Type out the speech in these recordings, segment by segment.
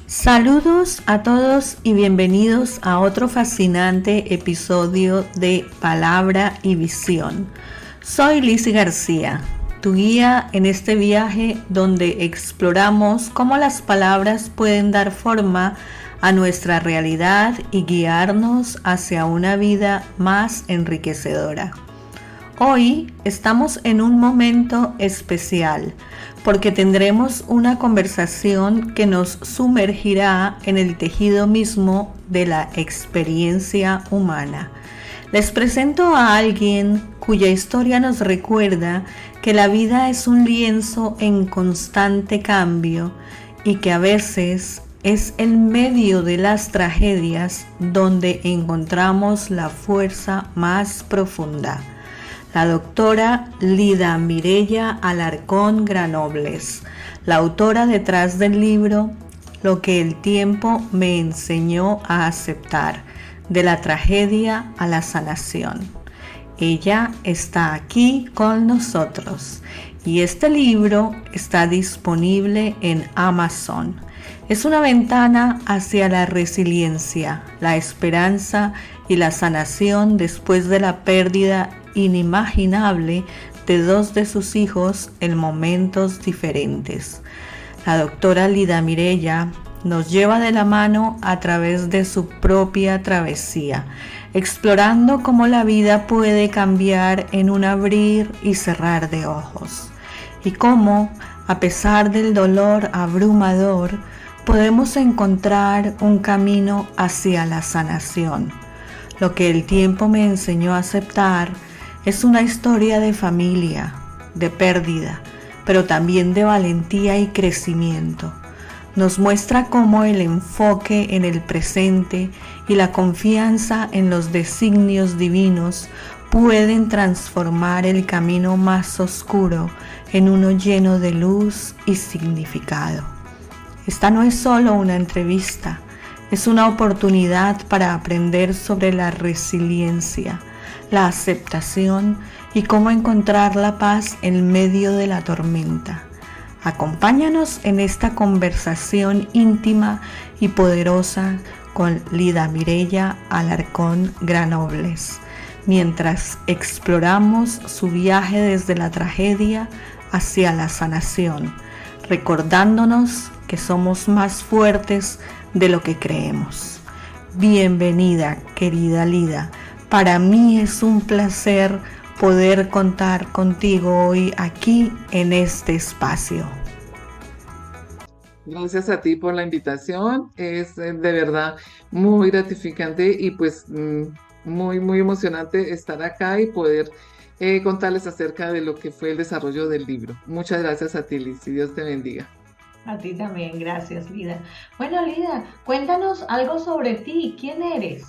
Saludos a todos y bienvenidos a otro fascinante episodio de Palabra y Visión. Soy Lizzy García, tu guía en este viaje donde exploramos cómo las palabras pueden dar forma a nuestra realidad y guiarnos hacia una vida más enriquecedora. Hoy estamos en un momento especial porque tendremos una conversación que nos sumergirá en el tejido mismo de la experiencia humana. Les presento a alguien cuya historia nos recuerda que la vida es un lienzo en constante cambio y que a veces es en medio de las tragedias donde encontramos la fuerza más profunda. La doctora Lida Mireya Alarcón Granobles, la autora detrás del libro Lo que el tiempo me enseñó a aceptar, de la tragedia a la sanación. Ella está aquí con nosotros y este libro está disponible en Amazon. Es una ventana hacia la resiliencia, la esperanza y la sanación después de la pérdida inimaginable de dos de sus hijos en momentos diferentes. La doctora Lida Mireya nos lleva de la mano a través de su propia travesía, explorando cómo la vida puede cambiar en un abrir y cerrar de ojos, y cómo, a pesar del dolor abrumador, podemos encontrar un camino hacia la sanación. Lo que el tiempo me enseñó a aceptar es una historia de familia, de pérdida, pero también de valentía y crecimiento. Nos muestra cómo el enfoque en el presente y la confianza en los designios divinos pueden transformar el camino más oscuro en uno lleno de luz y significado. Esta no es solo una entrevista, es una oportunidad para aprender sobre la resiliencia, la aceptación y cómo encontrar la paz en medio de la tormenta. Acompáñanos en esta conversación íntima y poderosa con Lida Mireya Alarcón Granobles, mientras exploramos su viaje desde la tragedia hacia la sanación, recordándonos que somos más fuertes de lo que creemos. Bienvenida, querida Lida. Para mí es un placer poder contar contigo hoy aquí en este espacio. Gracias a ti por la invitación. Es de verdad muy gratificante y pues muy emocionante estar acá y poder contarles acerca de lo que fue el desarrollo del libro. Muchas gracias a ti, Liz, y Dios te bendiga. A ti también, gracias, Lida. Bueno, Lida, cuéntanos algo sobre ti. ¿Quién eres?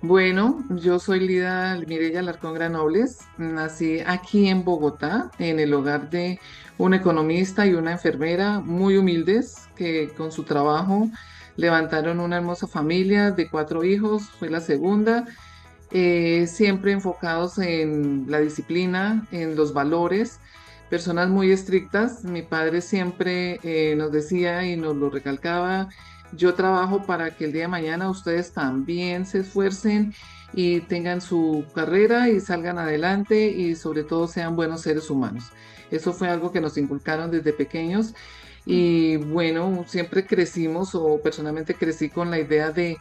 Bueno, yo soy Lida Mireya Alarcón Granobles. Nací aquí en Bogotá, en el hogar de un economista y una enfermera muy humildes que con su trabajo levantaron una hermosa familia de 4 hijos. Fue la segunda, siempre enfocados en la disciplina, en los valores, personas muy estrictas. Mi padre siempre nos decía y nos lo recalcaba: yo trabajo para que el día de mañana ustedes también se esfuercen y tengan su carrera y salgan adelante y sobre todo sean buenos seres humanos. Eso fue algo que nos inculcaron desde pequeños y bueno, siempre crecimos, o personalmente crecí con la idea de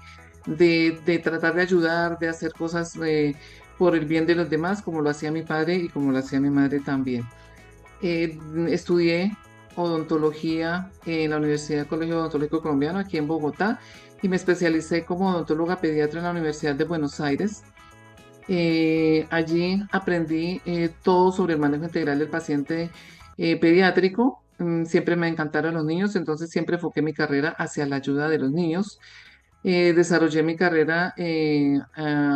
tratar de ayudar, de hacer cosas por el bien de los demás, como lo hacía mi padre y como lo hacía mi madre también. Estudié odontología en la Universidad Colegio Odontológico Colombiano aquí en Bogotá y me especialicé como odontóloga pediatra en la Universidad de Buenos Aires. Allí aprendí todo sobre el manejo integral del paciente pediátrico. Siempre me encantaron los niños, entonces siempre enfoqué mi carrera hacia la ayuda de los niños. Desarrollé mi carrera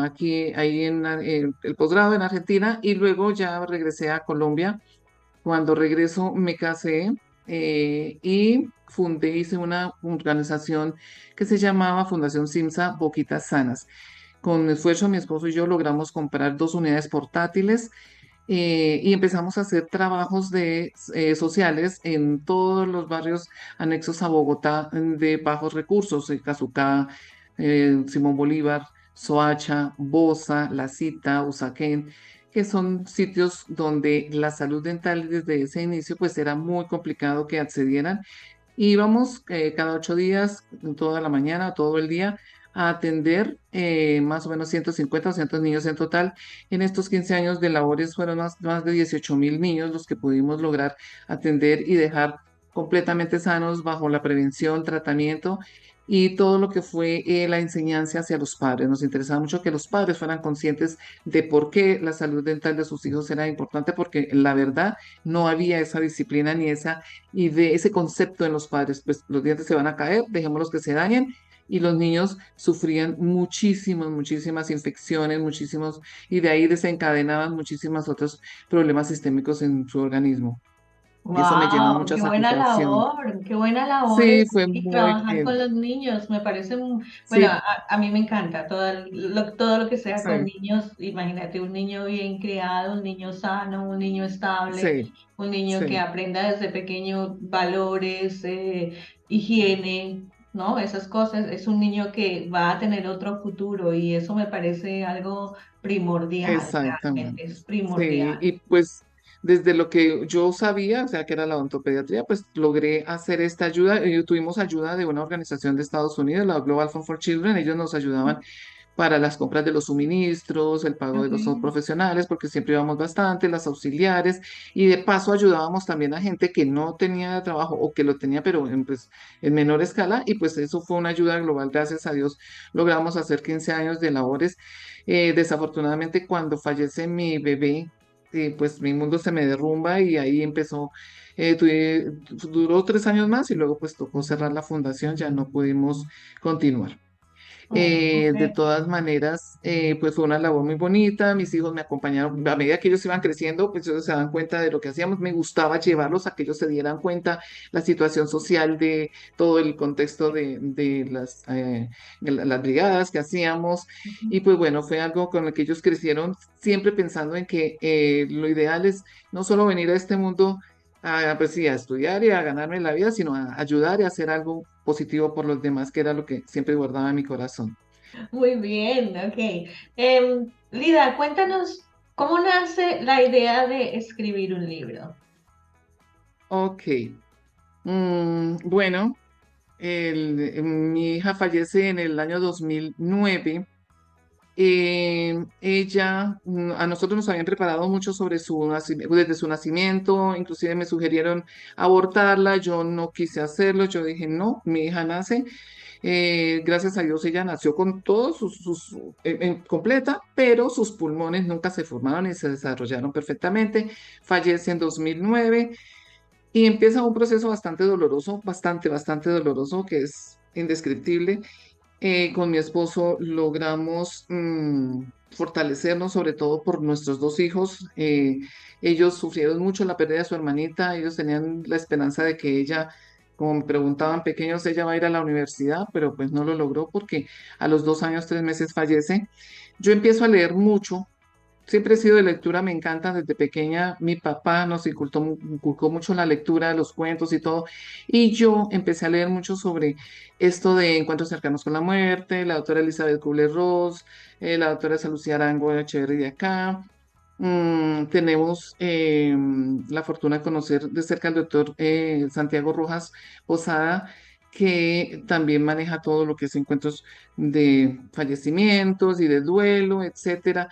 aquí, ahí en el posgrado en Argentina y luego ya regresé a Colombia. Cuando regreso me casé y hice una organización que se llamaba Fundación Simsa Boquitas Sanas. Con esfuerzo, mi esposo y yo logramos comprar 2 unidades portátiles y empezamos a hacer trabajos sociales en todos los barrios anexos a Bogotá de bajos recursos, Casucá, Simón Bolívar, Soacha, Bosa, La Cita, Usaquén, que son sitios donde la salud dental desde ese inicio pues era muy complicado que accedieran. Íbamos cada 8 días, toda la mañana, todo el día, a atender más o menos 150 o 200 niños en total. En estos 15 años de labores fueron más de 18.000 niños los que pudimos lograr atender y dejar completamente sanos bajo la prevención, tratamiento y todo lo que fue la enseñanza hacia los padres. Nos interesaba mucho que los padres fueran conscientes de por qué la salud dental de sus hijos era importante, porque la verdad no había esa disciplina ni esa y de ese concepto en los padres, pues los dientes se van a caer, dejémoslos que se dañen. Y los niños sufrían muchísimas infecciones, y de ahí desencadenaban muchísimos otros problemas sistémicos en su organismo. Y eso me llena Wow, mucha satisfacción. qué buena labor Sí, fue y muy trabajar con lindo. los niños, me parece, bueno, Sí, a mí me encanta todo lo que sea con sí, niños, imagínate un niño bien criado, un niño sano, un niño estable, sí, un niño que sí, aprenda desde pequeño valores, higiene, ¿no? Esas cosas, es un niño que va a tener otro futuro y eso me parece algo primordial, realmente, exactamente. es Sí, primordial. y pues desde lo que yo sabía, o sea, que era la odontopediatría, pues logré hacer esta ayuda. Tuvimos ayuda de una organización de Estados Unidos, la Global Fund for Children. Ellos nos ayudaban para las compras de los suministros, el pago de los Okay. profesionales, porque siempre íbamos bastante, las auxiliares, y de paso ayudábamos también a gente que no tenía trabajo o que lo tenía, pero pues, en menor escala, y pues eso fue una ayuda global, gracias a Dios logramos hacer 15 años de labores. Desafortunadamente, cuando fallece mi bebé, pues mi mundo se me derrumba y ahí empezó. Duró 3 años más y luego pues tocó cerrar la fundación, ya no pudimos continuar. Oh, De okay. todas maneras, pues fue una labor muy bonita. Mis hijos me acompañaron. A medida que ellos iban creciendo, pues ellos se daban cuenta de lo que hacíamos. Me gustaba llevarlos a que ellos se dieran cuenta la situación social de todo el contexto de las brigadas que hacíamos. Y pues bueno, fue algo con el que ellos crecieron, siempre pensando en que lo ideal es no solo venir a este mundo pues sí, a estudiar y a ganarme la vida, sino a ayudar y a hacer algo positivo por los demás, que era lo que siempre guardaba en mi corazón. Muy bien, ok. Lida, cuéntanos cómo nace la idea de escribir un libro. Ok. Bueno, mi hija fallece en el año 2009. A nosotros nos habían preparado mucho sobre su nacimiento, desde su nacimiento, inclusive me sugirieron abortarla, yo no quise hacerlo, yo dije, no, mi hija nace. Gracias a Dios ella nació con todos completa, pero sus pulmones nunca se formaron y se desarrollaron perfectamente. Fallece en 2009 y empieza un proceso bastante doloroso, bastante doloroso, que es indescriptible. Con mi esposo logramos fortalecernos, sobre todo por nuestros dos hijos. Ellos sufrieron mucho la pérdida de su hermanita, ellos tenían la esperanza de que ella, como me preguntaban pequeños, ella va a ir a la universidad, pero pues no lo logró porque a los 2 años, 3 meses fallece. Yo empiezo a leer mucho. Siempre he sido de lectura, me encanta desde pequeña. Mi papá nos inculcó mucho la lectura, los cuentos y todo. Y yo empecé a leer mucho sobre esto de encuentros cercanos con la muerte, la doctora Elizabeth Kubler-Ross, la doctora Lucía Arango Echeverry de acá. Tenemos la fortuna de conocer de cerca al doctor Santiago Rojas Posada, que también maneja todo lo que es encuentros de fallecimientos y de duelo, etcétera.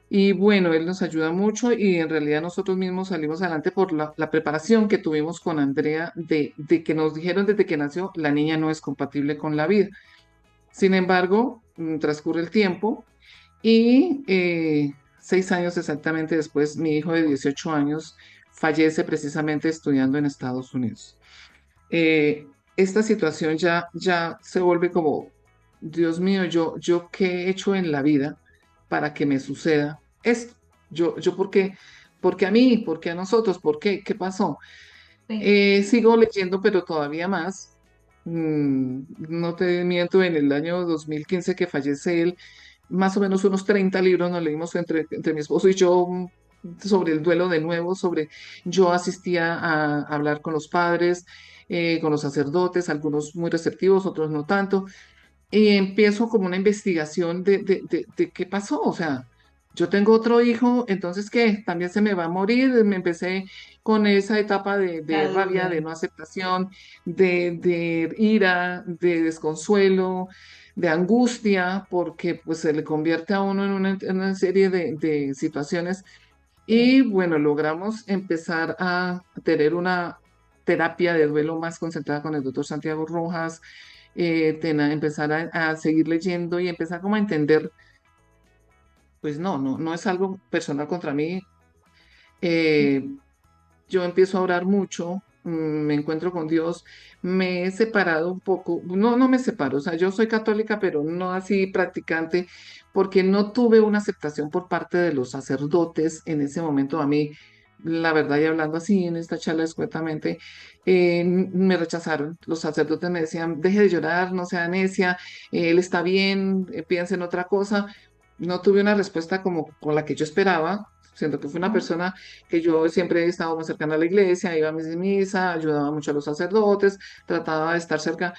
Y bueno, él nos ayuda mucho y en realidad nosotros mismos salimos adelante por la preparación que tuvimos con Andrea de que nos dijeron desde que nació, la niña no es compatible con la vida. Sin embargo, transcurre el tiempo y 6 años exactamente después, mi hijo de 18 años fallece precisamente estudiando en Estados Unidos. Esta situación ya se vuelve como, Dios mío, yo qué he hecho en la vida para que me suceda esto. Yo ¿por qué a mí? ¿Por qué a nosotros? ¿Por qué? ¿Qué pasó? Sí. Sigo leyendo, pero todavía más. No te miento, en el año 2015 que fallece él, más o menos unos 30 libros nos leímos entre mi esposo y yo, sobre el duelo de nuevo, yo asistía a hablar con los padres, con los sacerdotes, algunos muy receptivos, otros no tanto, y empiezo como una investigación de qué pasó, o sea, yo tengo otro hijo, entonces ¿qué? También se me va a morir, me empecé con esa etapa de La rabia, de duda. no aceptación, de ira, de desconsuelo, de angustia, porque pues se le convierte a uno en una serie de situaciones Sí. y bueno, logramos empezar a tener una terapia de duelo más concentrada con el doctor Santiago Rojas, empezar a seguir leyendo y empezar como a entender, pues no es algo personal contra mí. Eh, yo empiezo a orar mucho, me encuentro con Dios, me he separado un poco, no me separo, o sea, yo soy católica, pero no así practicante, porque no tuve una aceptación por parte de los sacerdotes en ese momento. A mí, la verdad, y hablando así en esta charla escuetamente, me rechazaron. Los sacerdotes me decían, deje de llorar, no sea necia, él está bien, piense en otra cosa. No tuve una respuesta como con la que yo esperaba, siento que fue una Ujú. persona que yo siempre he estado muy cercana a la iglesia, iba a misa, ayudaba mucho a los sacerdotes, trataba de estar cerca,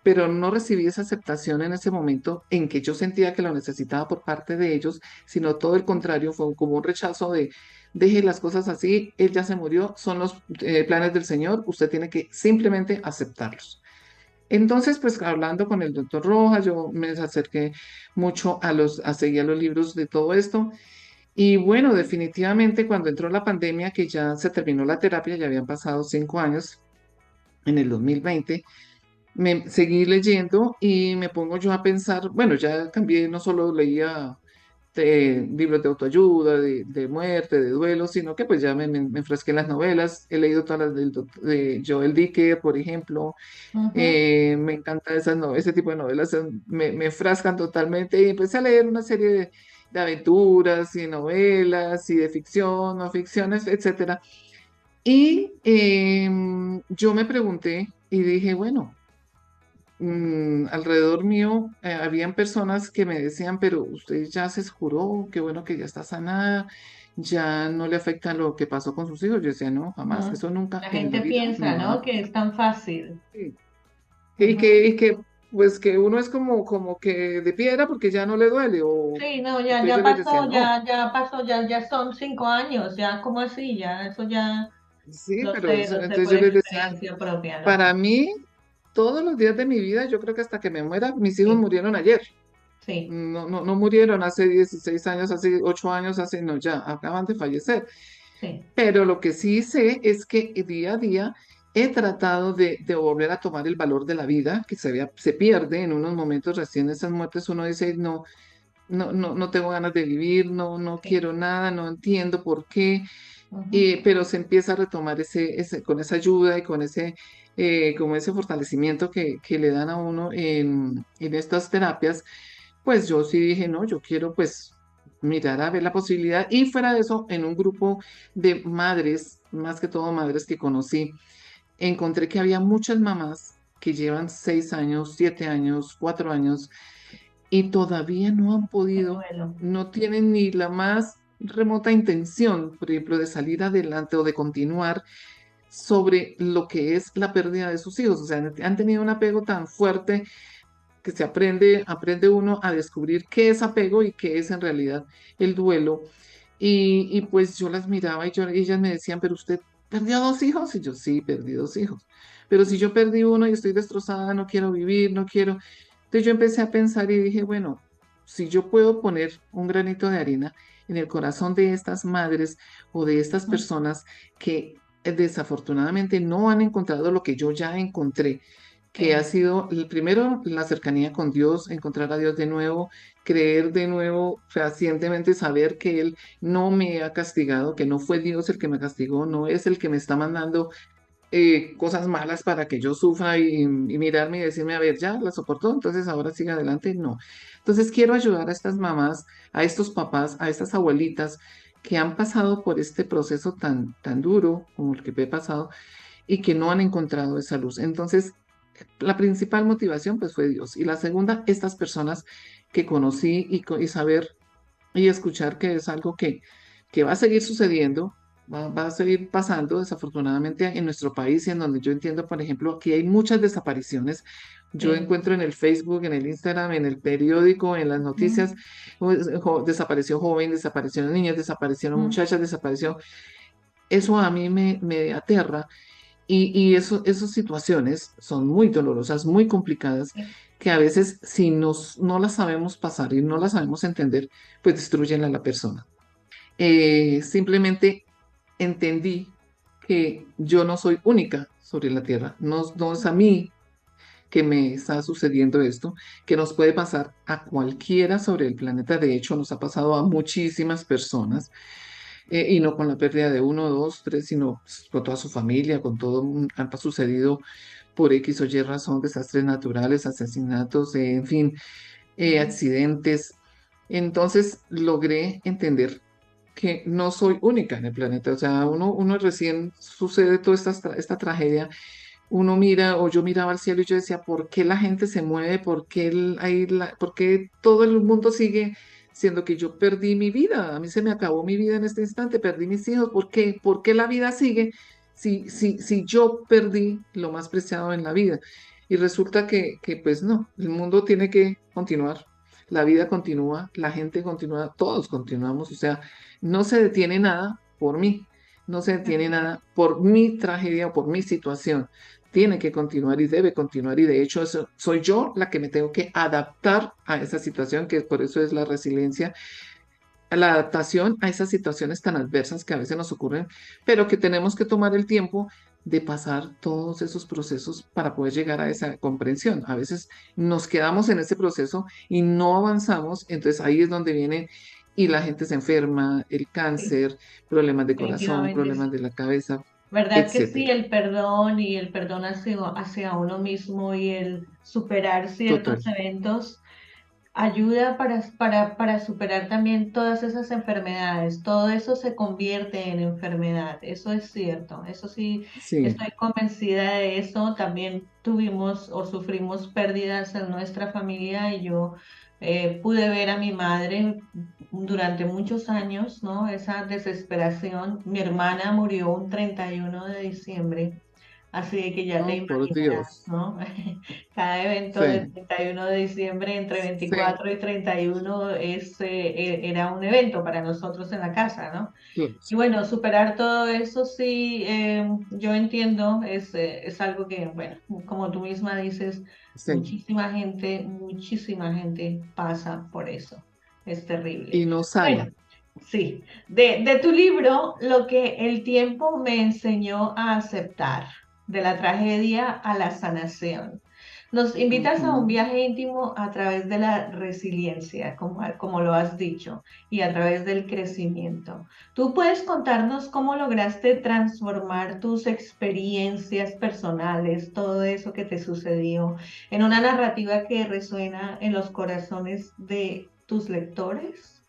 pero no recibí esa aceptación en ese momento en que yo sentía que lo necesitaba por parte de ellos, sino todo el contrario, fue como un rechazo de, deje las cosas así, él ya se murió, son los planes del Señor, usted tiene que simplemente aceptarlos. Entonces, pues hablando con el doctor Rojas, yo me acerqué mucho a seguir los libros de todo esto y bueno, definitivamente cuando entró la pandemia, que ya se terminó la terapia, ya habían pasado 5 años, en el 2020, me seguí leyendo y me pongo yo a pensar, bueno, ya cambié, no solo leía libros de autoayuda, de muerte, de duelo, sino que pues ya me enfrasqué en las novelas, he leído todas las de Joel Dicker, por ejemplo, Ujú. me encanta ese tipo de novelas, me enfrascan totalmente y empecé a leer una serie de aventuras y novelas y de ficción, no ficciones, etcétera. Y yo me pregunté y dije, bueno, alrededor mío habían personas que me decían, pero usted ya se juró, qué bueno que ya está sanada, ya no le afecta lo que pasó con sus hijos. Yo decía, no, jamás, Ujú. eso nunca La en la gente vida me piensa, va a ¿no? Que pasar. es tan fácil. Sí. Ujú. Pues que uno es como que de piedra porque ya no le duele, o Sí, no, entonces yo les decía, no, ya pasó, ya son 5 años, ya como así, ya eso ya sí, pero lo sé entonces por yo les decía, experiencia propia, ¿no? para mí, todos los días de mi vida, yo creo que hasta que me muera, mis hijos Sí, murieron ayer. sí, No murieron hace 16 años, hace 8 años, hace, no, ya acaban de fallecer. sí, Pero lo que sí sé es que día a día he tratado de volver a tomar el valor de la vida, que se pierde en unos momentos recién esas muertes, uno dice, no tengo ganas de vivir, no sí. quiero nada, no entiendo por qué, Ujú. pero se empieza a retomar con esa ayuda y con como ese fortalecimiento que le dan a uno en estas terapias. Pues yo sí dije, no, yo quiero pues mirar a ver la posibilidad. Y fuera de eso, en un grupo de madres, más que todo madres que conocí, encontré que había muchas mamás que llevan 6 años, 7 años, 4 años y todavía no han El podido, duelo. no tienen ni la más remota intención, por ejemplo, de salir adelante o de continuar sobre lo que es la pérdida de sus hijos. O sea, han tenido un apego tan fuerte que aprende uno a descubrir qué es apego y qué es en realidad el duelo. Y pues yo las miraba y ellas me decían, pero usted perdió 2 hijos. Y yo, sí, perdí 2 hijos. Pero si yo perdí uno y estoy destrozada, no quiero vivir, no quiero. Entonces yo empecé a pensar y dije, bueno, si yo puedo poner un granito de arena en el corazón de estas madres o de estas Ujú. personas que desafortunadamente no han encontrado lo que yo ya encontré, que ha Sí, sido el primero la cercanía con Dios, encontrar a Dios de nuevo, creer de nuevo fehacientemente, saber que Él no me ha castigado, que no fue Dios el que me castigó, no es el que me está mandando cosas malas para que yo sufra y mirarme y decirme, a ver, ya la soportó, entonces ahora sigue adelante. No. Entonces quiero ayudar a estas mamás, a estos papás, a estas abuelitas que han pasado por este proceso tan duro como el que he pasado y que no han encontrado esa luz. Entonces, la principal motivación pues fue Dios. Y la segunda, estas personas que conocí y saber y escuchar que es algo que que va a seguir sucediendo, va a seguir pasando desafortunadamente en nuestro país, y en donde yo entiendo, por ejemplo, aquí hay muchas desapariciones. Yo Sí. encuentro en el Facebook, en el Instagram, en el periódico, en las noticias, Mm, desapareció joven, desaparecieron niñas, desaparecieron mm, muchachas, desapareció. Eso a mí me aterra, y esas situaciones son muy dolorosas, muy complicadas, sí. que a veces si no las sabemos pasar y no las sabemos entender, pues destruyen a la persona. Simplemente entendí que yo no soy única sobre la tierra, no es a mí que me está sucediendo esto, que nos puede pasar a cualquiera sobre el planeta. De hecho, nos ha pasado a muchísimas personas, y no con la pérdida de uno, dos, tres, sino pues, con toda su familia, con todo, han sucedido por X o Y razón, desastres naturales, asesinatos, en fin, accidentes. Entonces logré entender que no soy única en el planeta. O sea, uno recién sucede toda esta tragedia, uno mira, o yo miraba al cielo y yo decía, ¿por qué la gente se mueve? ¿Por qué, por qué todo el mundo sigue siendo que yo perdí mi vida? A mí se me acabó mi vida en este instante, perdí mis hijos. ¿Por qué? ¿Por qué la vida sigue si yo perdí lo más preciado en la vida? Y resulta que pues no, el mundo tiene que continuar. La vida continúa, la gente continúa, todos continuamos. O sea, no se detiene nada por mí, no se detiene Así es. nada por mi tragedia o por mi situación. Tiene que continuar y debe continuar, y de hecho soy yo la que me tengo que adaptar a esa situación, que por eso es la resiliencia, a la adaptación a esas situaciones tan adversas que a veces nos ocurren, pero que tenemos que tomar el tiempo de pasar todos esos procesos para poder llegar a esa comprensión. A veces nos quedamos en ese proceso y no avanzamos, entonces ahí es donde viene y la gente se enferma, el Sí, cáncer, problemas de corazón, definitivamente problemas sí. de la cabeza, ¿Verdad que sí? etcétera. El perdón y el perdón hacia uno mismo y el superar Total. ciertos eventos ayuda para superar también todas esas enfermedades. Todo eso se convierte en enfermedad. Eso es cierto. Eso sí, Sí. estoy convencida de eso. También tuvimos o sufrimos pérdidas en nuestra familia y yo pude ver a mi madre durante muchos años, ¿no? Esa desesperación. Mi hermana murió un 31 de diciembre. Así que ya te Oh, por imaginarás, Dios. ¿no? Cada evento del Sí, 31 de diciembre, entre sí, 24 y 31, era un evento para nosotros en la casa, ¿no? claro, Y bueno, superar todo eso, sí, yo entiendo, es algo que, bueno, como tú misma dices, sí. muchísima gente pasa por eso. Es terrible. Y no Bueno, sale. sí, de tu libro, lo que el tiempo me enseñó a aceptar, de la tragedia a la sanación. Nos invitas a un Ujú. viaje íntimo a través de la resiliencia, como lo has dicho, y a través del crecimiento. ¿Tú puedes contarnos cómo lograste transformar tus experiencias personales, todo eso que te sucedió, en una narrativa que resuena en los corazones de tus lectores?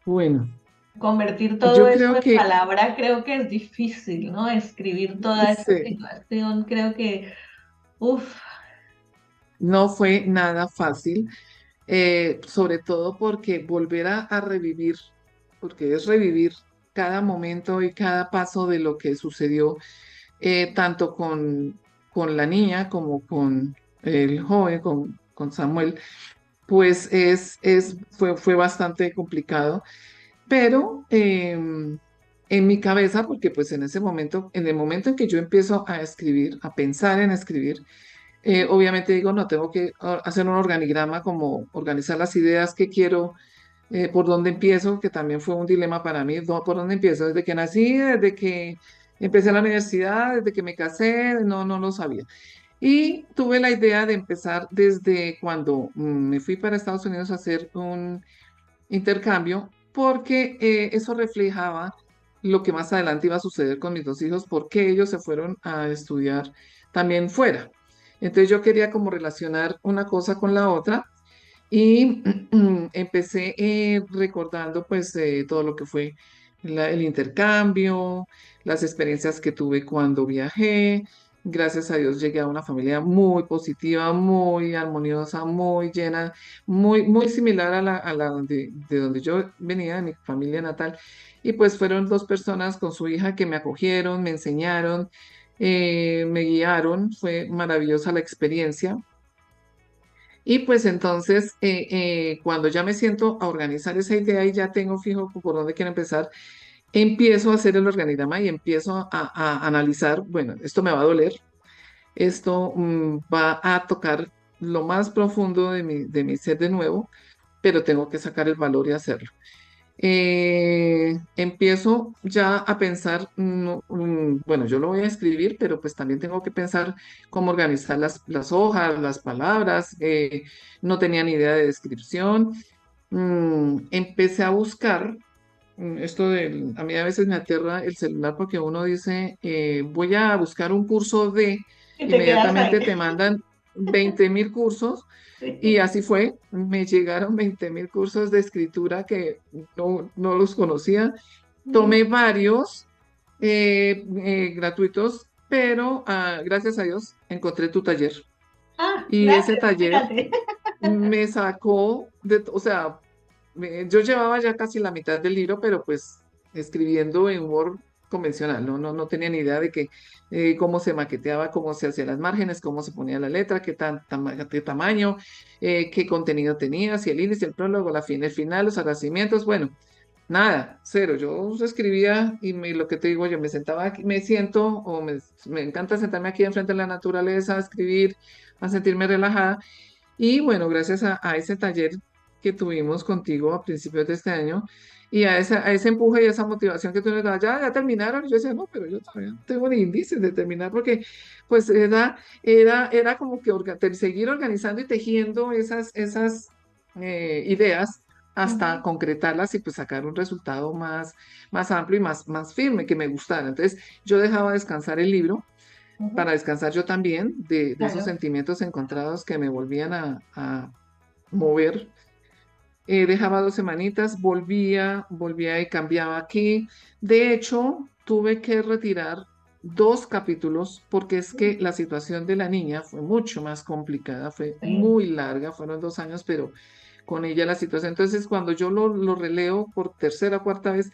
Bueno, Convertir todo yo eso creo en que palabra creo que es difícil, ¿no? Escribir toda esa sí, situación, creo que, uff, no fue nada fácil, sobre todo porque volver a revivir, porque es revivir cada momento y cada paso de lo que sucedió, tanto con la niña como con el joven, con Samuel, pues fue bastante complicado. Pero en mi cabeza, porque pues en ese momento, en el momento en que yo empiezo a escribir, a pensar en escribir, obviamente digo, no, tengo que hacer un organigrama, como organizar las ideas que quiero, por dónde empiezo, que también fue un dilema para mí, por dónde empiezo, desde que nací, desde que empecé la universidad, desde que me casé, no lo sabía. Y tuve la idea de empezar desde cuando me fui para Estados Unidos a hacer un intercambio, porque eso reflejaba lo que más adelante iba a suceder con mis dos hijos, porque ellos se fueron a estudiar también fuera. Entonces yo quería como relacionar una cosa con la otra, y empecé recordando pues todo lo que fue el intercambio, las experiencias que tuve cuando viajé, Gracias a Dios llegué a una familia muy positiva, muy armoniosa, muy llena, muy similar de donde yo venía, de mi familia natal. Y pues fueron dos personas con su hija que me acogieron, me enseñaron, me guiaron. Fue maravillosa la experiencia. Y pues entonces, cuando ya me siento a organizar esa idea y ya tengo fijo por dónde quiero empezar, empiezo a hacer el organigrama y empiezo a analizar, bueno, esto me va a doler, esto va a tocar lo más profundo de mi ser de nuevo, pero tengo que sacar el valor y hacerlo. Empiezo ya a pensar, bueno, yo lo voy a escribir, pero pues también tengo que pensar cómo organizar las hojas, las palabras. No tenía ni idea de descripción. Empecé a buscar a mí a veces me aterra el celular porque uno dice, voy a buscar un curso de, Y te quedas ahí. inmediatamente te mandan 20.000 cursos y así fue, me llegaron 20.000 cursos de escritura que no los conocía. Sí. Tomé varios gratuitos, pero gracias a Dios encontré tu taller Ah, y ese gracias, taller fíjate. me sacó o sea, yo llevaba ya casi la mitad del libro, pero pues escribiendo en Word convencional, no tenía ni idea de que cómo se maqueteaba, cómo se hacían las márgenes, cómo se ponía la letra, qué tamaño, qué contenido tenía, si el índice, el prólogo, el final, los agradecimientos, bueno, nada, cero. Yo escribía y lo que te digo, yo me sentaba aquí, me siento me encanta sentarme aquí enfrente de la naturaleza, a escribir, a sentirme relajada. Y bueno, gracias a ese taller que tuvimos contigo a principios de este año y a ese empuje y a esa motivación que tú nos dabas, ya terminaron. Y yo decía, no, pero yo todavía no tengo ni índices de terminar porque pues era como que seguir organizando y tejiendo esas ideas hasta Ujú, concretarlas y pues sacar un resultado más amplio y más firme que me gustara. Entonces yo dejaba descansar el libro ujú, para descansar yo también de esos claro. sentimientos encontrados que me volvían a mover. Dejaba 2 semanitas, volvía y cambiaba aquí. De hecho, tuve que retirar 2 capítulos porque es que la situación de la niña fue mucho más complicada, fue Sí. muy larga, fueron 2 años, pero con ella la situación. Entonces, cuando yo lo releo por tercera o cuarta vez,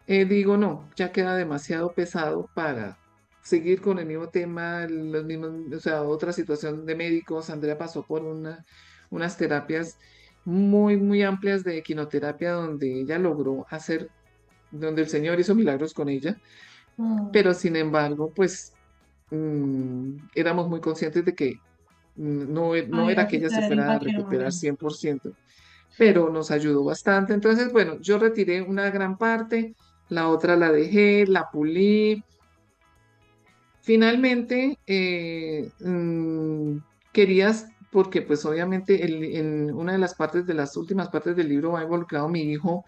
digo, no, ya queda demasiado pesado para seguir con el mismo tema, los mismos, o sea, otra situación de médicos. Andrea pasó por unas terapias muy amplias de equinoterapia donde ella logró hacer, donde el Señor hizo milagros con ella, Mm. pero sin embargo, pues éramos muy conscientes de que no Ay, era va a que ella se suceder en fuera a cualquier recuperar momento. 100%, Sí. pero nos ayudó bastante. Entonces, bueno, yo retiré una gran parte, la otra la dejé, la pulí. Finalmente, querías, porque pues obviamente en una de las partes, de las últimas partes del libro va involucrado mi hijo,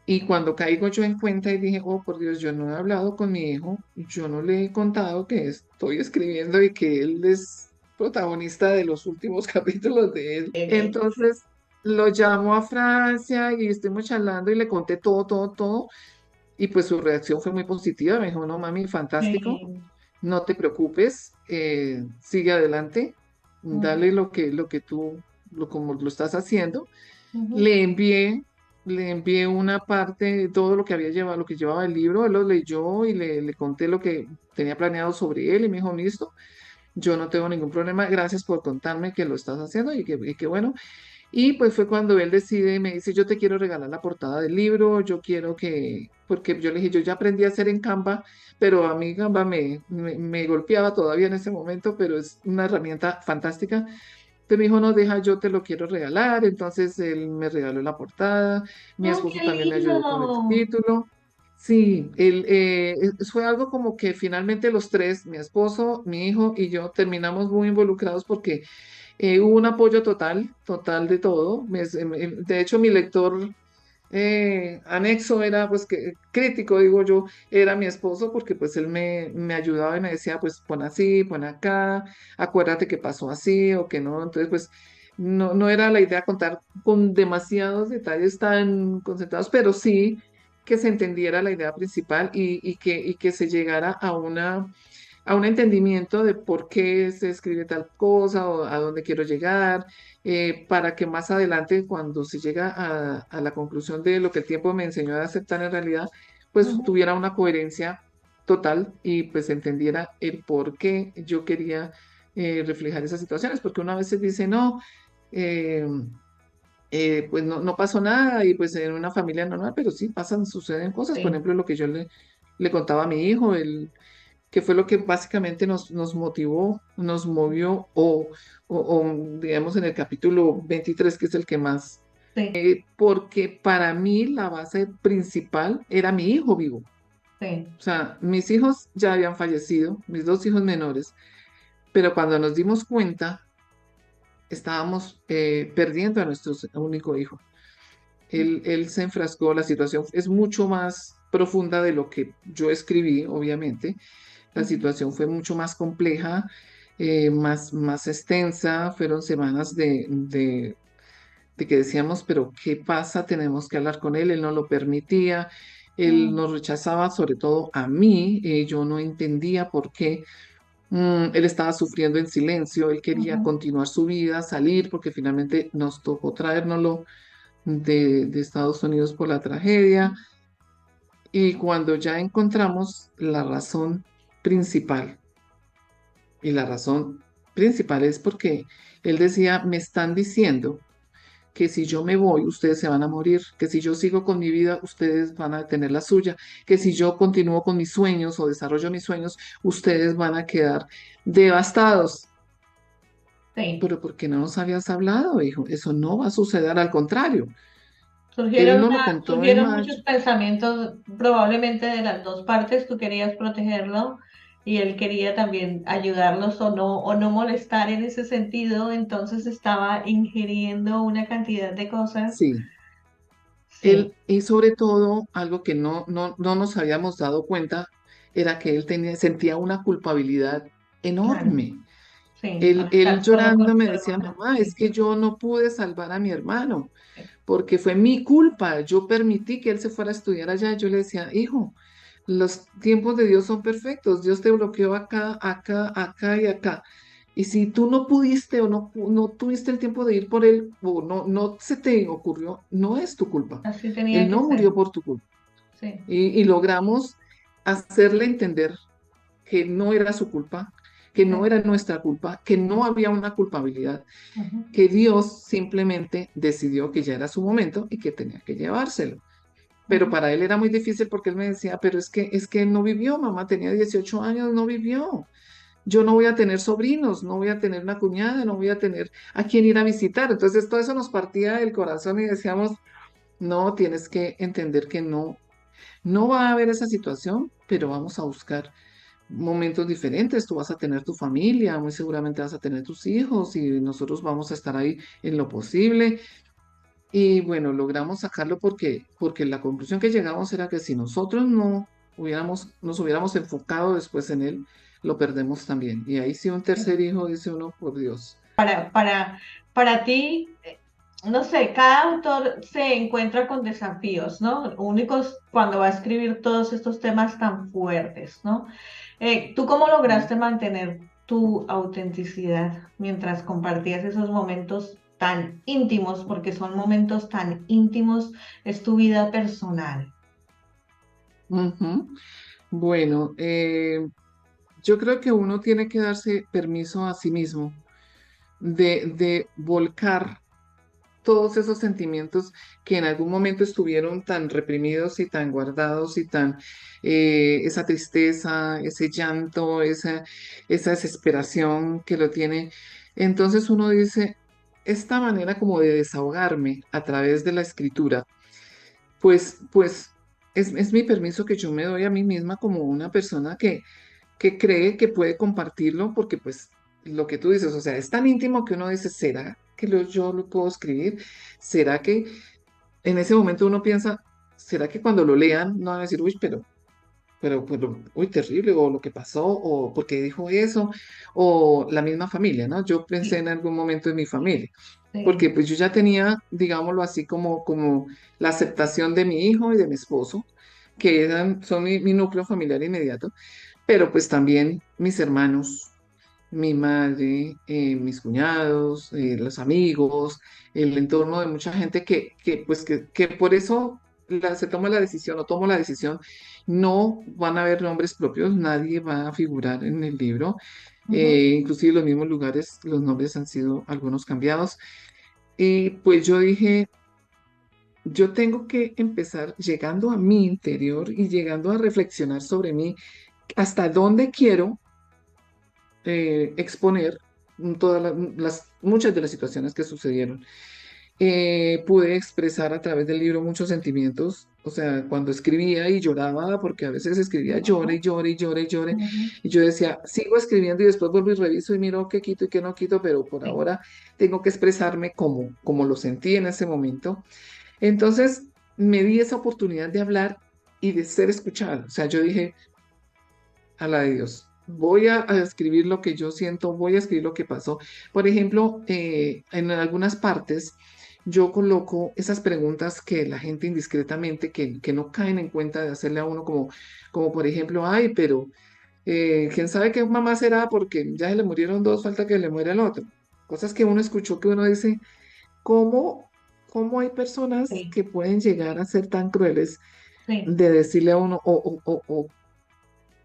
y cuando caigo yo en cuenta y dije, oh por Dios, yo no he hablado con mi hijo, yo no le he contado que estoy escribiendo y que él es protagonista de los últimos capítulos de él. Qué bien. Entonces lo llamo a Francia y estuvimos charlando y le conté todo, y pues su reacción fue muy positiva. Me dijo, no, mami, fantástico, Sí. no te preocupes, sigue adelante, Mm, dale lo que tú, como lo estás haciendo. ujú. Le envié, le envié una parte de todo lo que había llevado, lo que llevaba el libro. Él lo leyó y le conté lo que tenía planeado sobre él y me dijo, listo, yo no tengo ningún problema, gracias por contarme que lo estás haciendo y que bueno. Y pues fue cuando él decide, me dice, yo te quiero regalar la portada del libro, yo quiero que, porque yo le dije, yo ya aprendí a hacer en Canva, pero a mí Canva me golpeaba todavía en ese momento, pero es una herramienta fantástica. Entonces me dijo, no, deja, yo te lo quiero regalar. Entonces él me regaló la portada, mi ¡Oh, esposo qué también me ayudó con el lindo! título. Sí, fue algo como que finalmente los tres, mi esposo, mi hijo y yo, terminamos muy involucrados porque hubo un apoyo total de todo. De hecho, mi lector anexo era, pues, crítico, digo yo, era mi esposo, porque pues él me ayudaba y me decía, pues, pon así, pon acá, acuérdate que pasó así o que no. Entonces, pues, no era la idea contar con demasiados detalles tan concentrados, pero sí que se entendiera la idea principal y que se llegara a una a un entendimiento de por qué se escribe tal cosa o a dónde quiero llegar, para que más adelante, cuando se llega a la conclusión de lo que el tiempo me enseñó a aceptar en realidad, pues Ujú. tuviera una coherencia total y pues entendiera el por qué yo quería reflejar esas situaciones, porque una vez dice, no, eh, pues no pasó nada y pues en una familia normal, pero sí pasan, suceden cosas, por Sí, ejemplo, lo que yo le contaba a mi hijo, que fue lo que básicamente nos motivó, nos movió, digamos en el capítulo 23 que es el que más, sí, porque para mí la base principal era mi hijo vivo. sí. O sea, mis hijos ya habían fallecido, mis dos hijos menores, pero cuando nos dimos cuenta, estábamos perdiendo a nuestro único hijo. Él se enfrascó, la situación es mucho más profunda de lo que yo escribí, obviamente. La Ujú. situación fue mucho más compleja, más extensa. Fueron semanas de que decíamos, pero ¿qué pasa? Tenemos que hablar con él. Él no lo permitía. Él Mm, nos rechazaba, sobre todo a mí. Yo no entendía por qué. Él estaba sufriendo en silencio. Él quería ujú. continuar su vida, salir, porque finalmente nos tocó traérnoslo de Estados Unidos por la tragedia. Y cuando ya encontramos la razón principal, y la razón principal es porque él decía, me están diciendo que si yo me voy, ustedes se van a morir, que si yo sigo con mi vida, ustedes van a tener la suya, que si yo continúo con mis sueños o desarrollo mis sueños, ustedes van a quedar devastados. Sí. Pero ¿por qué no nos habías hablado, hijo? Eso no va a suceder, al contrario. Él Surgieron, no lo contó en surgieron muchos mayo. pensamientos, probablemente de las dos partes. Tú querías protegerlo y él quería también ayudarlos o no molestar en ese sentido. Entonces estaba ingiriendo una cantidad de cosas. Sí. Sí, Él, y sobre todo, algo que no nos habíamos dado cuenta, era que él sentía una culpabilidad claro. enorme. Sí, Él, por él estar solo llorando con me su decía, hermana. mamá, es Sí, que yo no pude salvar a mi hermano, sí, porque fue mi culpa. Yo permití que él se fuera a estudiar allá. Yo le decía, hijo, los tiempos de Dios son perfectos. Dios te bloqueó acá, acá, acá y acá. Y si tú no pudiste o no tuviste el tiempo de ir por él o no se te ocurrió, no es tu culpa. así tenía Él que no ser. murió por tu culpa. Sí. Y logramos hacerle entender que no era su culpa, que no Sí. era nuestra culpa, que no había una culpabilidad, Ujú. que Dios simplemente decidió que ya era su momento y que tenía que llevárselo. Pero Ujú. para él era muy difícil porque él me decía, pero es que él no vivió, mamá tenía 18 años, no vivió. Yo no voy a tener sobrinos, no voy a tener una cuñada, no voy a tener a quién ir a visitar. Entonces todo eso nos partía del corazón y decíamos, no, tienes que entender que no va a haber esa situación, pero vamos a buscar momentos diferentes. Tú vas a tener tu familia, muy seguramente vas a tener tus hijos y nosotros vamos a estar ahí en lo posible. Y bueno, logramos sacarlo porque la conclusión que llegamos era que si nosotros no nos hubiéramos enfocado después en él, lo perdemos también. Y ahí sí un tercer hijo, dice uno, por Dios. Para ti, no sé, cada autor se encuentra con desafíos, ¿no? Únicos cuando va a escribir todos estos temas tan fuertes, ¿no? ¿Tú cómo Mm. lograste mantener tu autenticidad mientras compartías esos momentos tan íntimos, porque son momentos tan íntimos, es tu vida personal? Ujú. Bueno, yo creo que uno tiene que darse permiso a sí mismo de volcar todos esos sentimientos que en algún momento estuvieron tan reprimidos y tan guardados y tan esa tristeza, ese llanto, esa desesperación que lo tiene. Entonces uno dice, esta manera como de desahogarme a través de la escritura, pues es mi permiso que yo me doy a mí misma como una persona que cree que puede compartirlo porque pues lo que tú dices, o sea, es tan íntimo que uno dice, ¿será que yo lo puedo escribir? ¿Será que en ese momento uno piensa, ¿será que cuando lo lean no van a decir, uy, uy, terrible, o lo que pasó, o por qué dijo eso, o la misma familia, ¿no? Yo pensé Sí, en algún momento en mi familia, porque sí, pues yo ya tenía, digámoslo así, como la aceptación de mi hijo y de mi esposo, que son mi núcleo familiar inmediato, pero pues también mis hermanos, mi madre, mis cuñados, los amigos, el entorno de mucha gente que por eso se toma la decisión o tomo la decisión, no van a haber nombres propios, nadie va a figurar en el libro, Ujú. inclusive los mismos lugares, los nombres han sido algunos cambiados, y pues yo dije, yo tengo que empezar llegando a mi interior y llegando a reflexionar sobre mí, hasta dónde quiero exponer muchas de las situaciones que sucedieron. Pude expresar a través del libro muchos sentimientos, o sea, cuando escribía y lloraba, porque a veces escribía llore y llore y llore y llore, Ujú. y yo decía, sigo escribiendo y después vuelvo y reviso y miro qué quito y qué no quito, pero por Sí. ahora tengo que expresarme como lo sentí en ese momento. Entonces me di esa oportunidad de hablar y de ser escuchada. O sea, yo dije, a la de Dios. A escribir lo que yo siento, voy a escribir lo que pasó. Por ejemplo, en algunas partes yo coloco esas preguntas que la gente indiscretamente, que no caen en cuenta de hacerle a uno, como por ejemplo, ay, pero quién sabe qué mamá será porque ya se le murieron dos, falta que le muera el otro. Cosas que uno escuchó que uno dice, ¿cómo, cómo hay personas Sí, que pueden llegar a ser tan crueles sí, de decirle a uno, o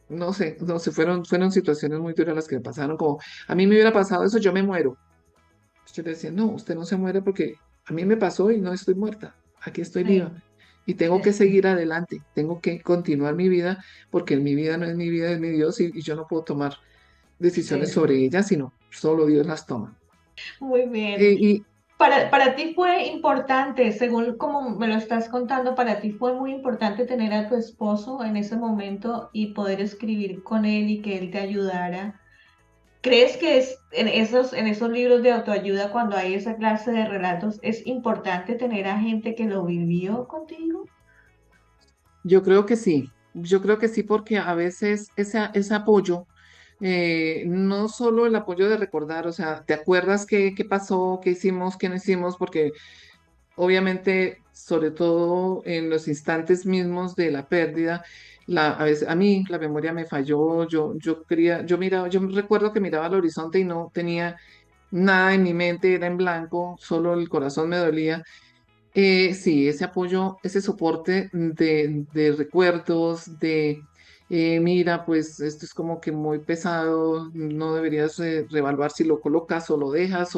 no sé, no sé, fueron situaciones muy duras las que me pasaron, como a mí me hubiera pasado eso, yo me muero. Yo le decía, no, usted no se muere porque a mí me pasó y no estoy muerta, aquí estoy viva. sí, Y tengo que sí, seguir adelante, tengo que continuar mi vida, porque mi vida no es mi vida, es mi Dios, y yo no puedo tomar decisiones sí. sobre ella, sino solo Dios las toma. Muy bien. Y Para ti fue importante, según como me lo estás contando, para ti fue muy importante tener a tu esposo en ese momento y poder escribir con él y que él te ayudara. ¿Crees que es en esos libros de autoayuda, cuando hay esa clase de relatos, es importante tener a gente que lo vivió contigo? yo creo que sí, yo creo que sí, porque a veces ese apoyo, no solo el apoyo de recordar, o sea, ¿te acuerdas qué pasó, qué hicimos, qué no hicimos? Porque obviamente, sobre todo en los instantes mismos de la pérdida, a veces, a mí la memoria me falló, yo recuerdo que miraba al horizonte y no tenía nada en mi mente, era en blanco, solo el corazón me dolía. Sí, ese apoyo, ese soporte de recuerdos, mira, pues esto es como que muy pesado, no deberías reevaluar si lo colocas o lo dejas,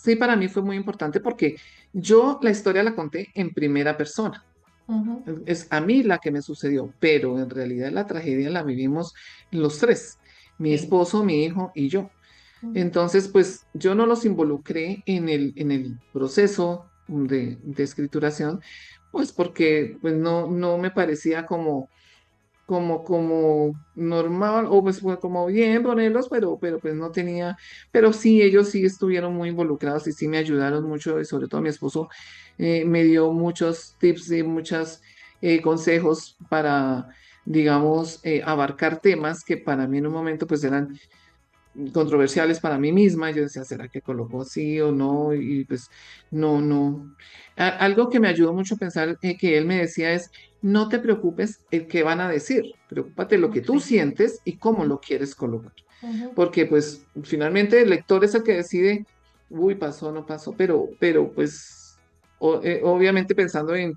sí, para mí fue muy importante porque yo la historia la conté en primera persona. Ujú. Es a mí la que me sucedió, pero en realidad la tragedia la vivimos los tres, mi Sí. esposo, mi hijo y yo. Ujú. Entonces, pues yo no los involucré en el proceso de escrituración, pues porque pues no me parecía como normal, o pues fue como bien ponerlos, pero pues no tenía, pero sí, ellos sí estuvieron muy involucrados y sí me ayudaron mucho, y sobre todo mi esposo me dio muchos tips y muchos consejos para, digamos, abarcar temas que para mí en un momento pues eran controversiales para mí misma. Yo decía, ¿será que colocó sí o no? Y pues no. Algo que me ayudó mucho a pensar, que él me decía es, no te preocupes el qué van a decir, preocúpate lo que tú Sí. sientes y cómo lo quieres colocar. Ujú. Porque pues finalmente el lector es el que decide, uy, pasó, no pasó, pero pues obviamente pensando en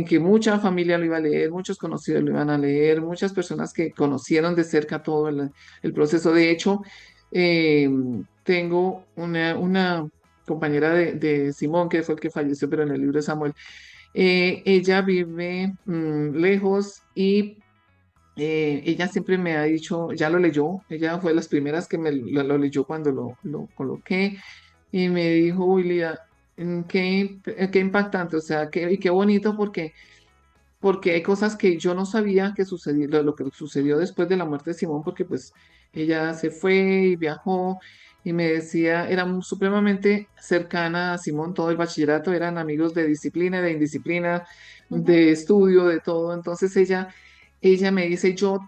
que mucha familia lo iba a leer, muchos conocidos lo iban a leer, muchas personas que conocieron de cerca todo el proceso. De hecho, eh, tengo una compañera de Simón, que fue el que falleció, pero en el libro de Samuel, ella vive lejos y ella siempre me ha dicho, ya lo leyó, ella fue de las primeras que lo leyó cuando lo coloqué y me dijo, uy, Lida, qué impactante, o sea, y qué bonito porque hay cosas que yo no sabía que sucedió, lo que sucedió después de la muerte de Simón, porque pues ella se fue y viajó y me decía, era supremamente cercana a Simón, todo el bachillerato, eran amigos de disciplina, de indisciplina, Ujú. de estudio, de todo. Entonces ella me dice, yo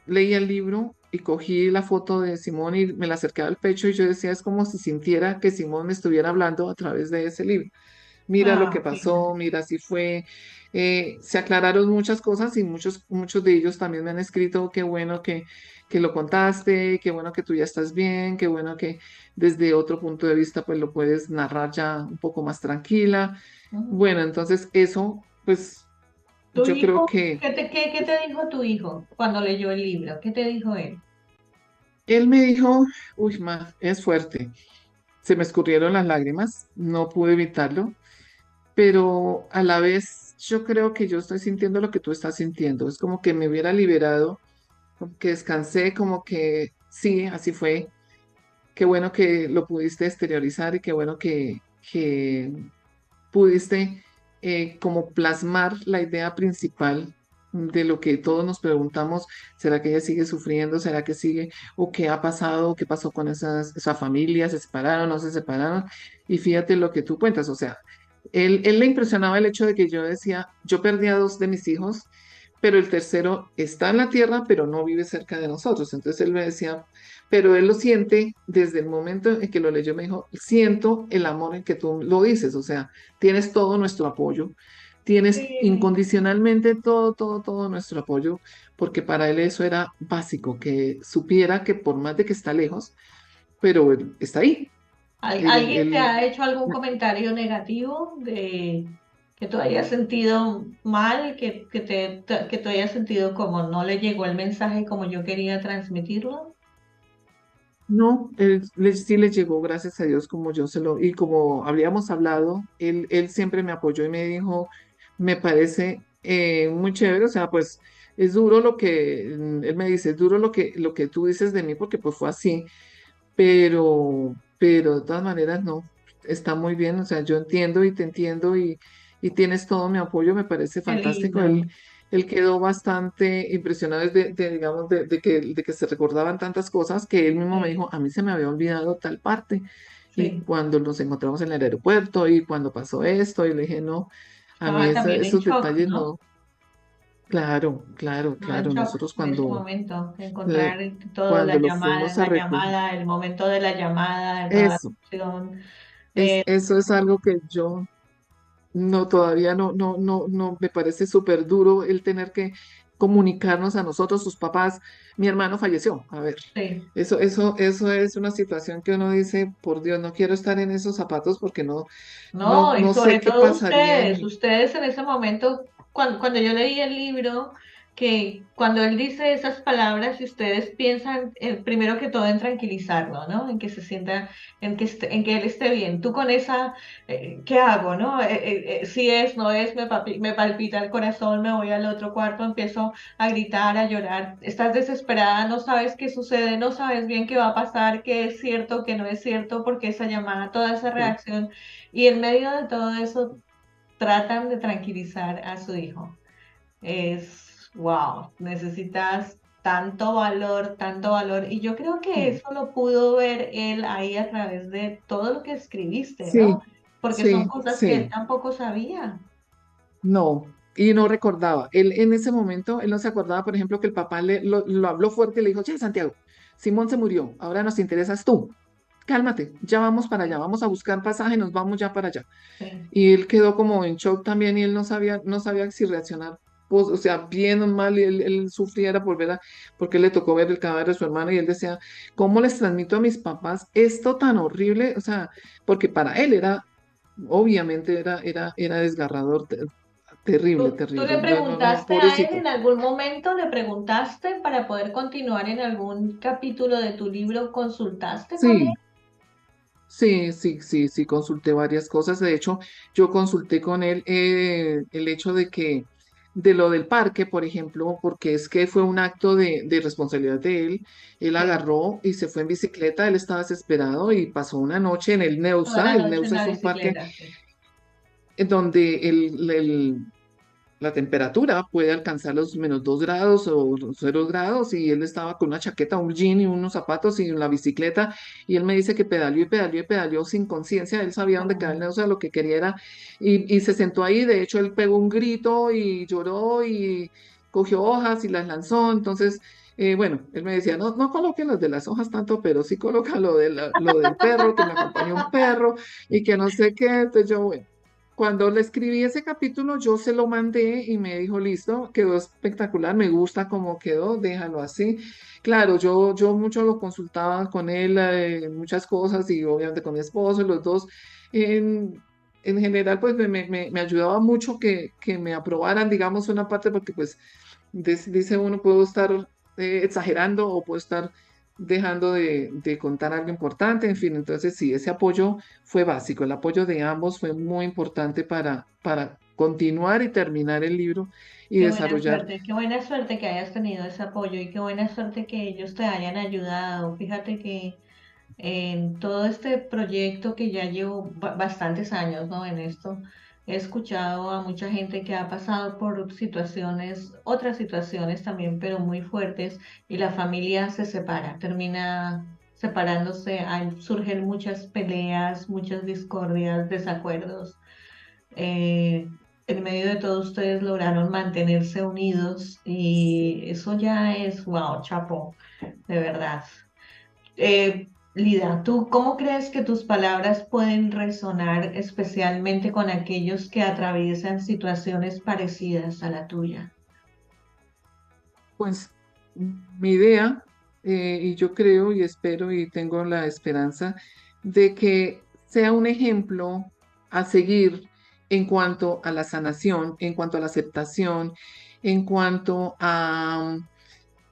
leí el libro y cogí la foto de Simón y me la acerqué al pecho y yo decía, es como si sintiera que Simón me estuviera hablando a través de ese libro. mira lo que Ah, pasó, fíjate. mira si fue, se aclararon muchas cosas y muchos de ellos también me han escrito, qué bueno que lo contaste, qué bueno que tú ya estás bien, qué bueno que desde otro punto de vista pues lo puedes narrar ya un poco más tranquila. Ujú. Bueno, entonces eso, pues ¿Tu yo creo hijo? que ¿Qué te dijo tu hijo cuando leyó el libro? ¿Qué te dijo él? él me dijo, uy, ma, es fuerte. Se me escurrieron las lágrimas, no pude evitarlo, pero a la vez yo creo que yo estoy sintiendo lo que tú estás sintiendo. Es como que me hubiera liberado, como que descansé, como que sí, así fue. Qué bueno que lo pudiste exteriorizar y qué bueno que pudiste como plasmar la idea principal de lo que todos nos preguntamos, ¿será que ella sigue sufriendo? ¿Será que sigue? ¿O qué ha pasado? ¿Qué pasó con esa familia? ¿Se separaron? ¿No se separaron? Y fíjate lo que tú cuentas, o sea, él le impresionaba el hecho de que yo decía, yo perdí a dos de mis hijos, pero el tercero está en la tierra, pero no vive cerca de nosotros. Entonces él me decía, pero él lo siente desde el momento en que lo leyó, me dijo, siento el amor en que tú lo dices, o sea, tienes todo nuestro apoyo, tienes Sí. incondicionalmente todo nuestro apoyo, porque para él eso era básico, que supiera que por más de que está lejos, pero él está ahí. ¿Alguien te Él ha hecho algún comentario negativo de que tú hayas sentido mal, que tú hayas sentido como no le llegó el mensaje como yo quería transmitirlo? no, sí le llegó, gracias a Dios, como yo y como habíamos hablado, él siempre me apoyó y me dijo, me parece muy chévere, o sea, pues es duro él me dice, es duro lo que tú dices de mí, porque pues fue así, pero de todas maneras no, está muy bien, o sea, yo entiendo y te entiendo y tienes todo mi apoyo, me parece Qué fantástico. lindo. Él quedó bastante impresionado digamos, de que se recordaban tantas cosas que él mismo me dijo, Sí, a mí se me había olvidado tal parte. Y sí. cuando nos encontramos en el aeropuerto y cuando pasó esto, y le dije, no, a mí Estaba también en esos shock, detalles ¿no? no. Claro, Estaba en shock nosotros en ese momento, eh, encontrar todo, cuando lo fuimos a la recoger, llamada, el momento de la llamada, de toda la eso. acción. Eh, Eso es algo que yo no, todavía no, me parece súper duro el tener que comunicarnos a nosotros, sus papás. Mi hermano falleció. A ver, sí. eso es una situación que uno dice, por Dios, no quiero estar en esos zapatos porque No, y no sé sobre qué todo pasaría en ustedes, mí. ustedes en ese momento, cuando yo leí el libro, que cuando él dice esas palabras, y ustedes piensan primero que todo en tranquilizarlo, ¿no? En que se sienta, en que él esté bien. Tú con esa, ¿qué hago, no? Si es, no es, me palpita el corazón, me voy al otro cuarto, empiezo a gritar, a llorar. Estás desesperada, no sabes qué sucede, no sabes bien qué va a pasar, qué es cierto, qué no es cierto, porque esa llamada, toda esa Sí, reacción y en medio de todo eso, tratan de tranquilizar a su hijo. Es, wow, necesitas tanto valor. Y yo creo que sí, eso lo pudo ver él ahí a través de todo lo que escribiste, ¿no? sí, Porque son sí, cosas que él sí. tampoco sabía. No, y no recordaba. Él en ese momento, él no se acordaba, por ejemplo, que el papá lo habló fuerte y le dijo, che, Santiago, Simón se murió, ahora nos interesas tú. Cálmate, ya vamos para allá, vamos a buscar pasaje, nos vamos ya para allá. Sí. Y él quedó como en shock también y él no sabía si reaccionar, pues, o sea, bien o mal, y él sufriera por ver porque le tocó ver el cadáver de su hermana y él decía, ¿cómo les transmito a mis papás esto tan horrible? O sea, porque para él obviamente era desgarrador, terrible, ¿Tú terrible. le No, preguntaste a él pobrecito. en algún momento, le preguntaste para poder continuar en algún capítulo de tu libro, consultaste con él? Sí, sí, consulté varias cosas. De hecho, yo consulté con él el hecho de lo del parque, por ejemplo, porque es que fue un acto de responsabilidad de él. Él Sí, agarró y se fue en bicicleta, él estaba desesperado y pasó una noche en el toda Neusa. la El noche en Neusa la es un parque bicicleta, sí. en donde la temperatura puede alcanzar los -2 grados o 0 grados y él estaba con una chaqueta, un jean y unos zapatos y la bicicleta y él me dice que pedaleó y pedaleó y pedaleó sin conciencia, él sabía dónde quedaba el Mm. negocio, lo que quería era y se sentó ahí, de hecho él pegó un grito y lloró y cogió hojas y las lanzó, entonces... bueno, él me decía, no coloque las de las hojas tanto, pero sí coloca lo del perro, que me acompañó un perro y que no sé qué. Entonces yo, bueno. cuando le escribí ese capítulo, yo se lo mandé y me dijo, listo, quedó espectacular, me gusta cómo quedó, déjalo así. Claro, yo mucho lo consultaba con él, muchas cosas y obviamente con mi esposo, los dos. En, en general, pues me ayudaba mucho que me aprobaran, digamos, una parte, porque pues dice uno, puedo estar exagerando o puedo estar dejando de contar algo importante, en fin, entonces sí, ese apoyo fue básico, el apoyo de ambos fue muy importante para continuar y terminar el libro y desarrollar. Qué buena suerte que hayas tenido ese apoyo y qué buena suerte que ellos te hayan ayudado. Fíjate que en todo este proyecto que ya llevo bastantes años, ¿no? En esto, he escuchado a mucha gente que ha pasado por situaciones, otras situaciones también, pero muy fuertes, y la familia se separa, termina separándose, surgen muchas peleas, muchas discordias, desacuerdos. eh, en medio de todo ustedes lograron mantenerse unidos y eso ya es, wow, chapo, de verdad. Lida, ¿tú cómo crees que tus palabras pueden resonar especialmente con aquellos que atraviesan situaciones parecidas a la tuya? Pues mi idea, y yo creo y espero y tengo la esperanza de que sea un ejemplo a seguir en cuanto a la sanación, en cuanto a la aceptación, en cuanto a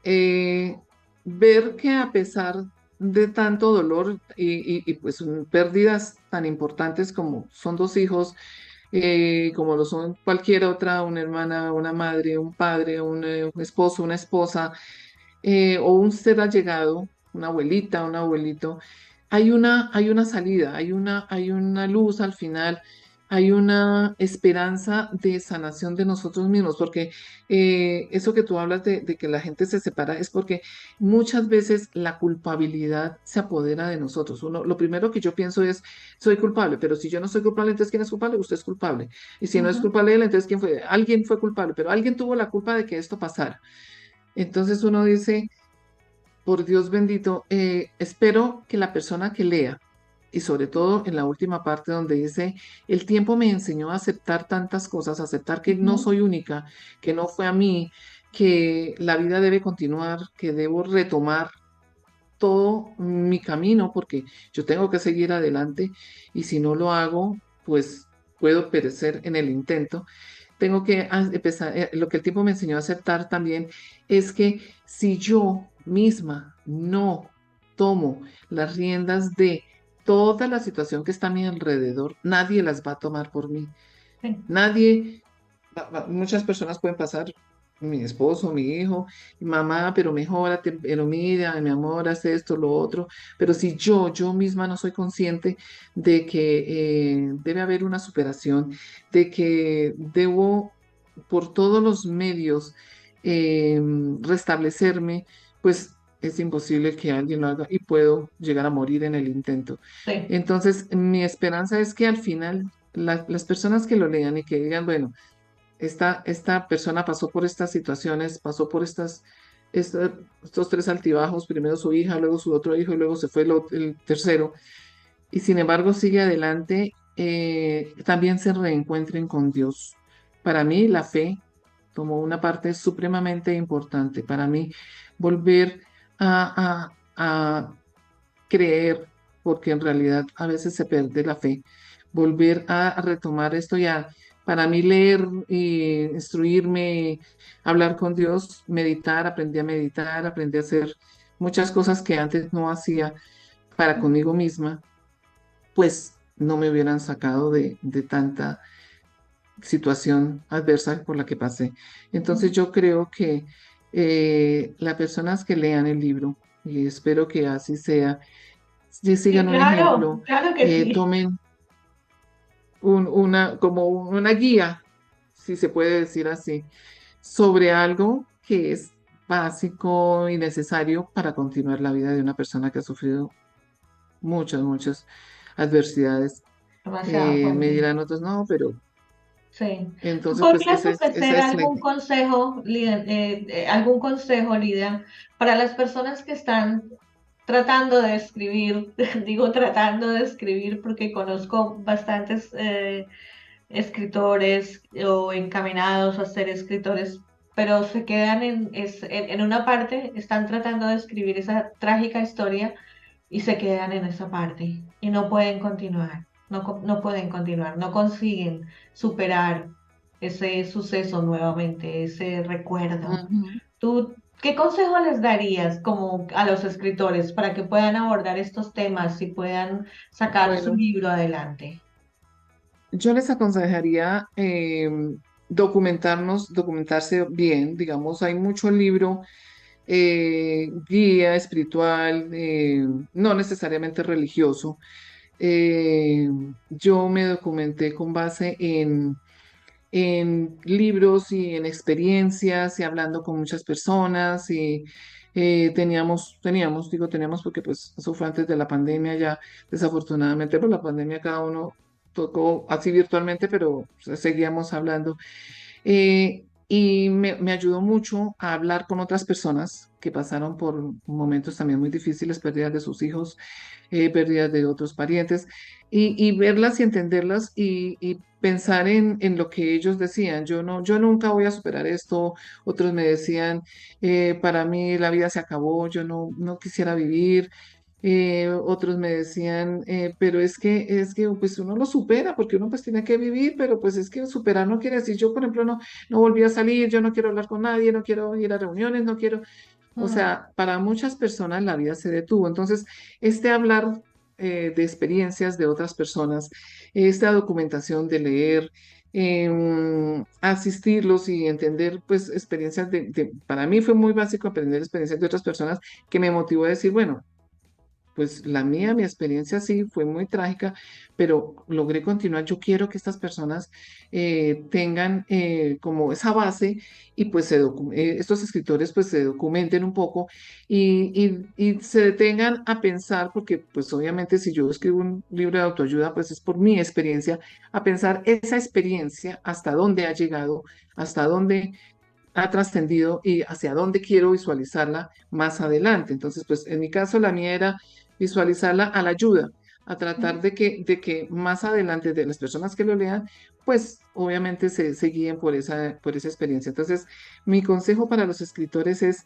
eh, ver que a pesar de tanto dolor y, pues pérdidas tan importantes como son dos hijos, como lo son cualquier otra, una hermana, una madre, un padre, un esposo, una esposa, o un ser allegado, una abuelita, un abuelito, hay una salida, hay una luz al final, hay una esperanza de sanación de nosotros mismos, porque eso que tú hablas de que la gente se separa es porque muchas veces la culpabilidad se apodera de nosotros. Lo primero que yo pienso es, soy culpable, pero si yo no soy culpable, entonces ¿quién es culpable? Usted es culpable. Y si no es Ujú. culpable él, entonces ¿quién fue? Alguien fue culpable, pero alguien tuvo la culpa de que esto pasara. Entonces uno dice, por Dios bendito, espero que la persona que lea, y sobre todo en la última parte donde dice, el tiempo me enseñó a aceptar tantas cosas, aceptar que no Ujú. soy única, que no fue a mí, que la vida debe continuar, que debo retomar todo mi camino porque yo tengo que seguir adelante y si no lo hago, pues puedo perecer en el intento. Tengo que empezar, lo que el tiempo me enseñó a aceptar también es que si yo misma no tomo las riendas de toda la situación que está a mi alrededor, nadie las va a tomar por mí. Sí. Nadie, muchas personas pueden pasar, mi esposo, mi hijo, mamá, pero mejórate, pero mira, mi amor, haz esto, lo otro. Pero si yo misma no soy consciente de que debe haber una superación, de que debo por todos los medios restablecerme, pues es imposible que alguien lo haga y puedo llegar a morir en el intento. Sí. Entonces, mi esperanza es que al final las personas que lo lean y que digan, bueno, esta persona pasó por estas situaciones, pasó por estos tres altibajos, primero su hija, luego su otro hijo y luego se fue el tercero, y sin embargo sigue adelante, también se reencuentren con Dios. Para mí, la fe tomó una parte supremamente importante. Para mí, volver a creer, porque en realidad a veces se pierde la fe, volver a retomar esto ya. Para mí leer, instruirme, hablar con Dios, meditar, aprendí a hacer muchas cosas que antes no hacía para conmigo misma, pues no me hubieran sacado de tanta situación adversa por la que pasé. Entonces yo creo que las personas que lean el libro, y espero que así sea, si Sí, sigan un claro, ejemplo, claro que sí. tomen como una guía, si se puede decir así, sobre algo que es básico y necesario para continuar la vida de una persona que ha sufrido muchas adversidades. Demasiado Me fuerte. dirán otros, no, pero Sí. ¿Tú entonces pues podrías esa ofrecer es la idea. algún consejo, Lidia, para las personas que están tratando de escribir? Digo tratando de escribir porque conozco bastantes escritores o encaminados a ser escritores, pero se quedan en una parte, están tratando de escribir esa trágica historia y se quedan en esa parte y no pueden continuar, no pueden continuar, no consiguen superar ese suceso nuevamente, ese recuerdo. Ujú. ¿Tú qué consejo les darías como a los escritores para que puedan abordar estos temas y puedan sacar su Bueno, libro adelante? yo les aconsejaría documentarse bien, digamos, hay mucho libro, guía espiritual, no necesariamente religioso. Eh, yo me documenté con base en libros y en experiencias y hablando con muchas personas y teníamos porque pues eso fue antes de la pandemia ya, desafortunadamente por la pandemia cada uno tocó así virtualmente, pero pues, seguíamos hablando. Y me ayudó mucho a hablar con otras personas que pasaron por momentos también muy difíciles, pérdidas de sus hijos, pérdidas de otros parientes, y verlas y entenderlas y pensar en lo que ellos decían. Yo no, yo nunca voy a superar esto. Otros me decían, para mí la vida se acabó, yo no quisiera vivir. Otros me decían, pero es que pues uno lo supera porque uno pues tiene que vivir, pero pues es que superar no quiere decir, yo por ejemplo no volví a salir, yo no quiero hablar con nadie, no quiero ir a reuniones, no quiero, o Mm, sea, para muchas personas la vida se detuvo. Entonces, este hablar de experiencias de otras personas, esta documentación de leer, asistirlos y entender, pues, experiencias para mí fue muy básico aprender experiencias de otras personas que me motivó a decir, bueno, pues mi experiencia sí fue muy trágica, pero logré continuar. Yo quiero que estas personas tengan como esa base y pues estos escritores pues se documenten un poco y se detengan a pensar, porque pues obviamente si yo escribo un libro de autoayuda, pues es por mi experiencia, a pensar esa experiencia, hasta dónde ha llegado, hasta dónde ha trascendido y hacia dónde quiero visualizarla más adelante. Entonces, pues en mi caso la mía era visualizarla a la ayuda, a tratar de que más adelante de las personas que lo lean, pues obviamente se guíen por esa experiencia. Entonces, mi consejo para los escritores es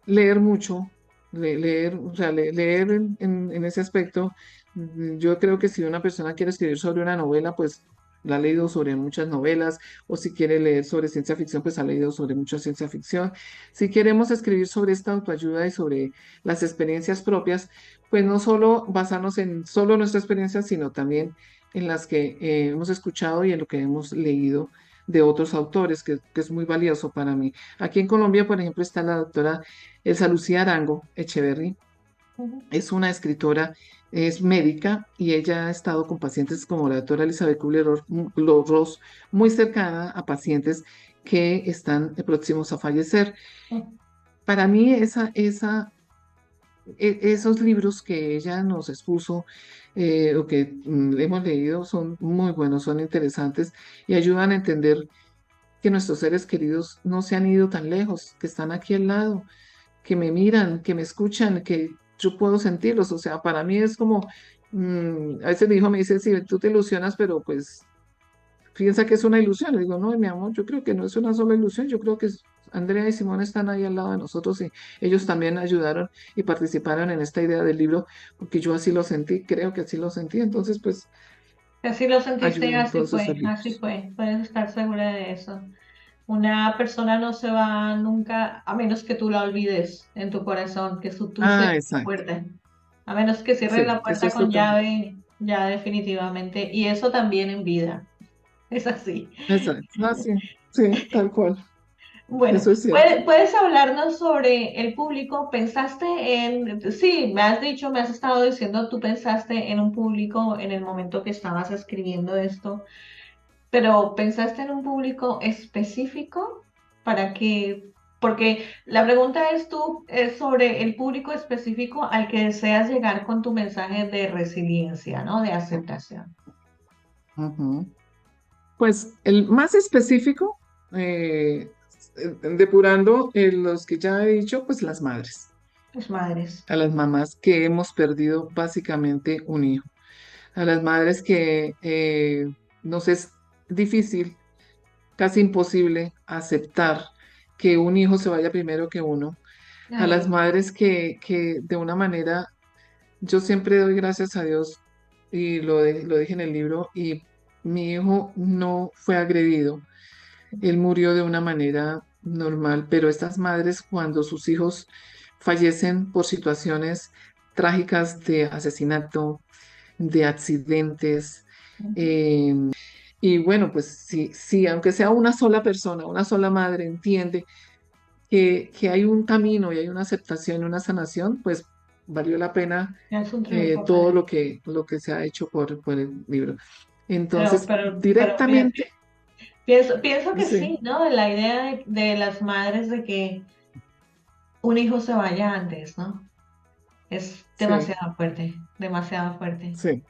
leer mucho, leer, o sea, leer en ese aspecto. Yo creo que si una persona quiere escribir sobre una novela, pues la ha leído sobre muchas novelas, o si quiere leer sobre ciencia ficción, pues ha leído sobre mucha ciencia ficción. Si queremos escribir sobre esta autoayuda y sobre las experiencias propias, pues no solo basarnos en solo nuestra experiencia, sino también en las que hemos escuchado y en lo que hemos leído de otros autores, que es muy valioso para mí. Aquí en Colombia, por ejemplo, está la doctora Elsa Lucía Arango Echeverry. ujú. Es una escritora, es médica y ella ha estado con pacientes como la doctora Elizabeth Kubler-Ross, muy cercana a pacientes que están próximos a fallecer. Para mí, esos libros que ella nos expuso o que hemos leído son muy buenos, son interesantes y ayudan a entender que nuestros seres queridos no se han ido tan lejos, que están aquí al lado, que me miran, que me escuchan, que yo puedo sentirlos. O sea, para mí es como, a veces mi hijo me dice, sí, tú te ilusionas, pero pues piensa que es una ilusión. Le digo, no, mi amor, yo creo que no es una sola ilusión, yo creo que Andrea y Simón están ahí al lado de nosotros y ellos también ayudaron y participaron en esta idea del libro, porque yo así lo sentí, creo que así lo sentí. Entonces, pues, Si así lo sentiste, ayudan todos esos así libros. fue, puedes estar segura de eso. Una persona no se va nunca, a menos que tú la olvides en tu corazón, que tú Ah, cierres la exacto. puerta, a menos que cierres Sí, la eso puerta es con total. llave, ya definitivamente, y eso también en vida, es así. Exacto. Ah, sí, sí, tal cual. Bueno, Eso es cierto. ¿puedes hablarnos sobre el público? ¿Pensaste sí, me has dicho, me has estado diciendo, tú pensaste en un público en el momento que estabas escribiendo esto, pero ¿pensaste en un público específico para que, porque la pregunta es sobre el público específico al que deseas llegar con tu mensaje de resiliencia, ¿no? De aceptación. Ujú. Pues el más específico, depurando los que ya he dicho, pues las madres, Tus madres. a las mamás que hemos perdido básicamente un hijo, a las madres que, no sé, difícil, casi imposible aceptar que un hijo se vaya primero que uno. A las Ay, madres que de una manera, yo siempre doy gracias a Dios y lo dije en el libro, y mi hijo no fue agredido, él murió de una manera normal, pero estas madres cuando sus hijos fallecen por situaciones trágicas de asesinato, de accidentes, eh, y bueno, pues sí, aunque sea una sola persona, una sola madre entiende que hay un camino y hay una aceptación y una sanación, pues valió la pena es un triunfo para todo él. lo que se ha hecho por el libro. Pero, Entonces, pero, pero pi- directamente, pienso que sí, sí, ¿no? La idea de las madres de que un hijo se vaya antes, ¿no? Es sí, demasiado fuerte, sí,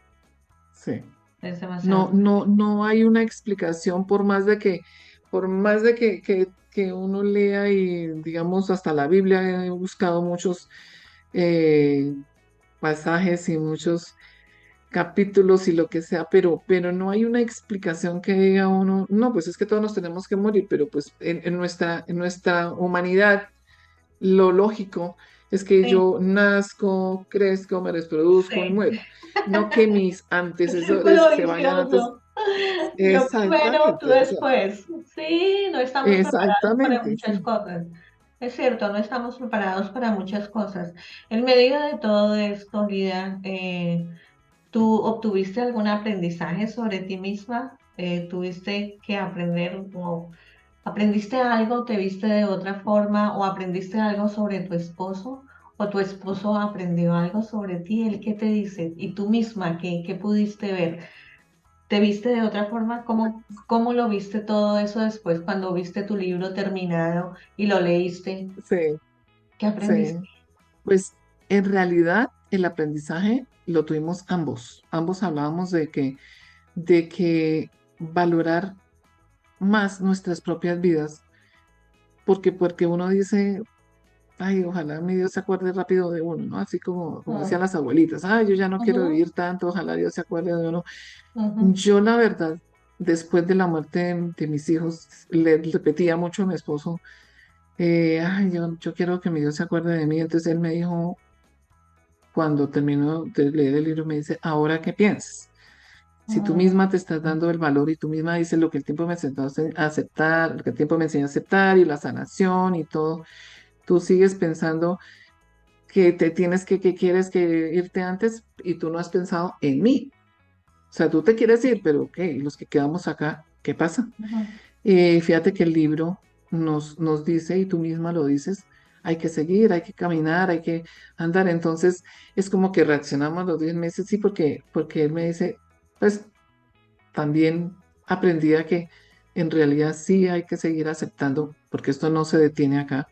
sí. es demasiado No, fuerte. no hay una explicación por más de que uno lea y digamos hasta la Biblia he buscado muchos eh, pasajes y muchos capítulos y lo que sea, pero no hay una explicación que diga uno, no, pues es que todos nos tenemos que morir, pero pues en nuestra humanidad lo lógico es que Sí, yo nazco, crezco, me reproduzco y sí. muero, no que mis Un antecesores círculo se vayan antes. vicioso. Yo primero, tú Exactamente, o sea, después. Sí, no estamos preparados para exactamente, muchas sí, cosas. Es cierto, no estamos preparados para muchas cosas. En medio de todo esto, Lida, ¿tú obtuviste algún aprendizaje sobre ti misma? ¿Tuviste que aprender o aprendiste algo, te viste de otra forma o aprendiste algo sobre tu esposo? ¿O tu esposo aprendió algo sobre ti? ¿Él qué te dice? ¿Y tú misma qué pudiste ver? ¿Te viste de otra forma? ¿Cómo lo viste todo eso después cuando viste tu libro terminado y lo leíste? sí, ¿Qué aprendiste? sí. Pues en realidad el aprendizaje lo tuvimos ambos. Ambos hablábamos de que valorar más nuestras propias vidas, porque uno dice, ay, ojalá mi Dios se acuerde rápido de uno, ¿no? Así como decían Mm, las abuelitas, ay, yo ya no quiero ujú, vivir tanto, ojalá Dios se acuerde de uno. ujú. Yo la verdad, después de la muerte de mis hijos, le repetía mucho a mi esposo, ay, yo quiero que mi Dios se acuerde de mí. Entonces él me dijo, cuando terminó de leer el libro, me dice, ¿ahora qué piensas? Si tú Mm, misma te estás dando el valor y tú misma dices lo que el tiempo me enseñó a aceptar, lo que el tiempo me enseñó a aceptar y la sanación y todo, tú sigues pensando que te tienes que quieres que irte antes y tú no has pensado en mí. O sea, tú te quieres ir, pero ok, los que quedamos acá, ¿qué pasa? ujú. Fíjate que el libro nos dice, y tú misma lo dices, hay que seguir, hay que caminar, hay que andar. Entonces, es como que reaccionamos a los 10 meses, sí, porque él me dice, pues también aprendí a que en realidad sí hay que seguir aceptando, porque esto no se detiene acá,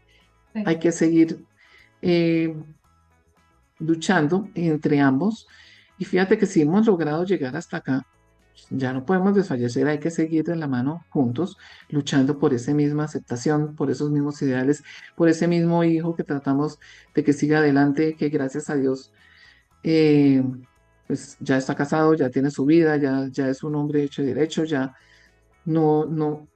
hay Sí. que seguir eh, luchando entre ambos. Y fíjate que si hemos logrado llegar hasta acá, ya no podemos desfallecer, hay que seguir de la mano juntos, luchando por esa misma aceptación, por esos mismos ideales, por ese mismo hijo que tratamos de que siga adelante, que gracias a Dios, eh, pues ya está casado, ya tiene su vida, ya es un hombre hecho y derecho, ya no, no,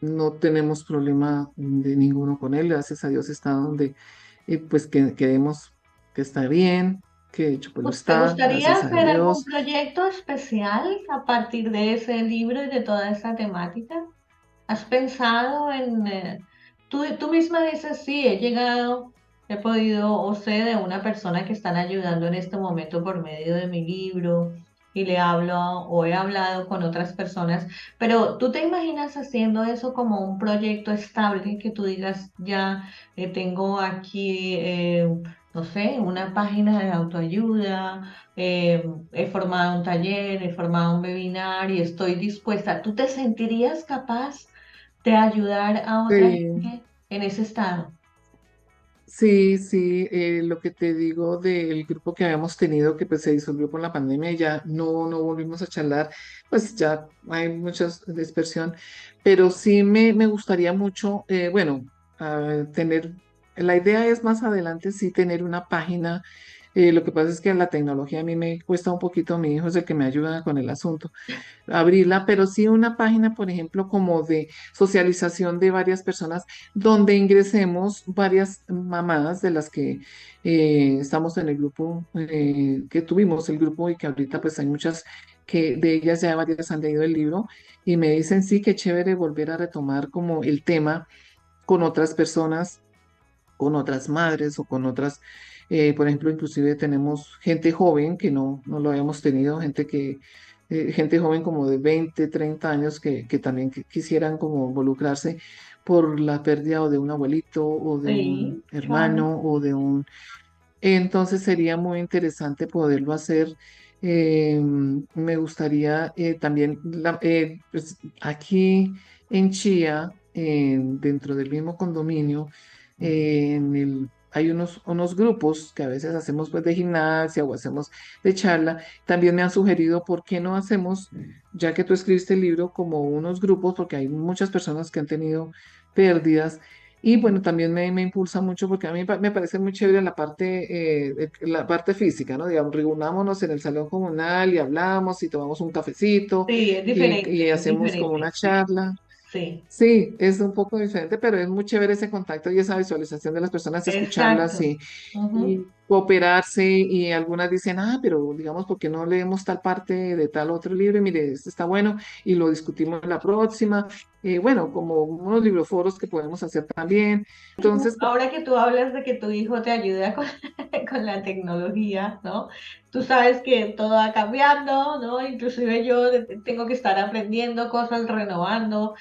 no tenemos problema de ninguno con él, gracias a Dios está donde, pues que queremos que está bien, que de hecho pues lo ¿Te está, gustaría gracias a hacer algún Dios. proyecto especial a partir de ese libro y de toda esta temática? ¿Has pensado en... tú misma dices, sí, he llegado, he podido o sé de una persona que están ayudando en este momento por medio de mi libro y le hablo o he hablado con otras personas, pero ¿tú te imaginas haciendo eso como un proyecto estable que tú digas, ya tengo aquí, no sé, una página de autoayuda? He formado un taller, he formado un webinar y estoy dispuesta. ¿Tú te sentirías capaz de ayudar a otra Sí. gente en ese estado? Sí, sí, lo que te digo del grupo que habíamos tenido que pues se disolvió por la pandemia y ya no volvimos a charlar, pues ya hay mucha dispersión, pero sí me gustaría mucho, bueno, tener, la idea es más adelante sí tener una página Lo que pasa es que la tecnología a mí me cuesta un poquito, mi hijo es el que me ayuda con el asunto, abrirla, pero sí una página, por ejemplo, como de socialización de varias personas, donde ingresemos varias mamás de las que estamos en el grupo, que tuvimos el grupo y que ahorita pues hay muchas que de ellas ya varias han leído el libro y me dicen, sí, qué chévere volver a retomar como el tema con otras personas, con otras madres o con otras, por ejemplo, inclusive tenemos gente joven que no lo habíamos tenido, gente joven como de 20 30 años que también quisieran como involucrarse por la pérdida o de un abuelito o de un Sí, claro. hermano o de un... Entonces sería muy interesante poderlo hacer. Me gustaría también, pues, aquí en Chía, dentro del mismo condominio, hay unos grupos que a veces hacemos pues de gimnasia o hacemos de charla. También me han sugerido por qué no hacemos, ya que tú escribiste el libro, como unos grupos, porque hay muchas personas que han tenido pérdidas. Y bueno, también me impulsa mucho porque a mí me parece muy chévere la parte física, ¿no? Digamos, reunámonos en el salón comunal y hablamos y tomamos un cafecito Sí, y es hacemos como una diferente. charla. Sí, Sí, es un poco diferente, pero es muy chévere ese contacto y esa visualización de las personas, escucharlas exacto. Ujú. y cooperarse. Y algunas dicen, ah, pero digamos, ¿por qué no leemos tal parte de tal otro libro? Y mire, este está bueno y lo discutimos la próxima. Bueno, como unos libroforos que podemos hacer también. Entonces, Ahora que tú hablas de que tu hijo te ayuda con, con la tecnología, ¿no? Tú sabes que todo va cambiando, ¿no? Inclusive yo tengo que estar aprendiendo cosas, renovando.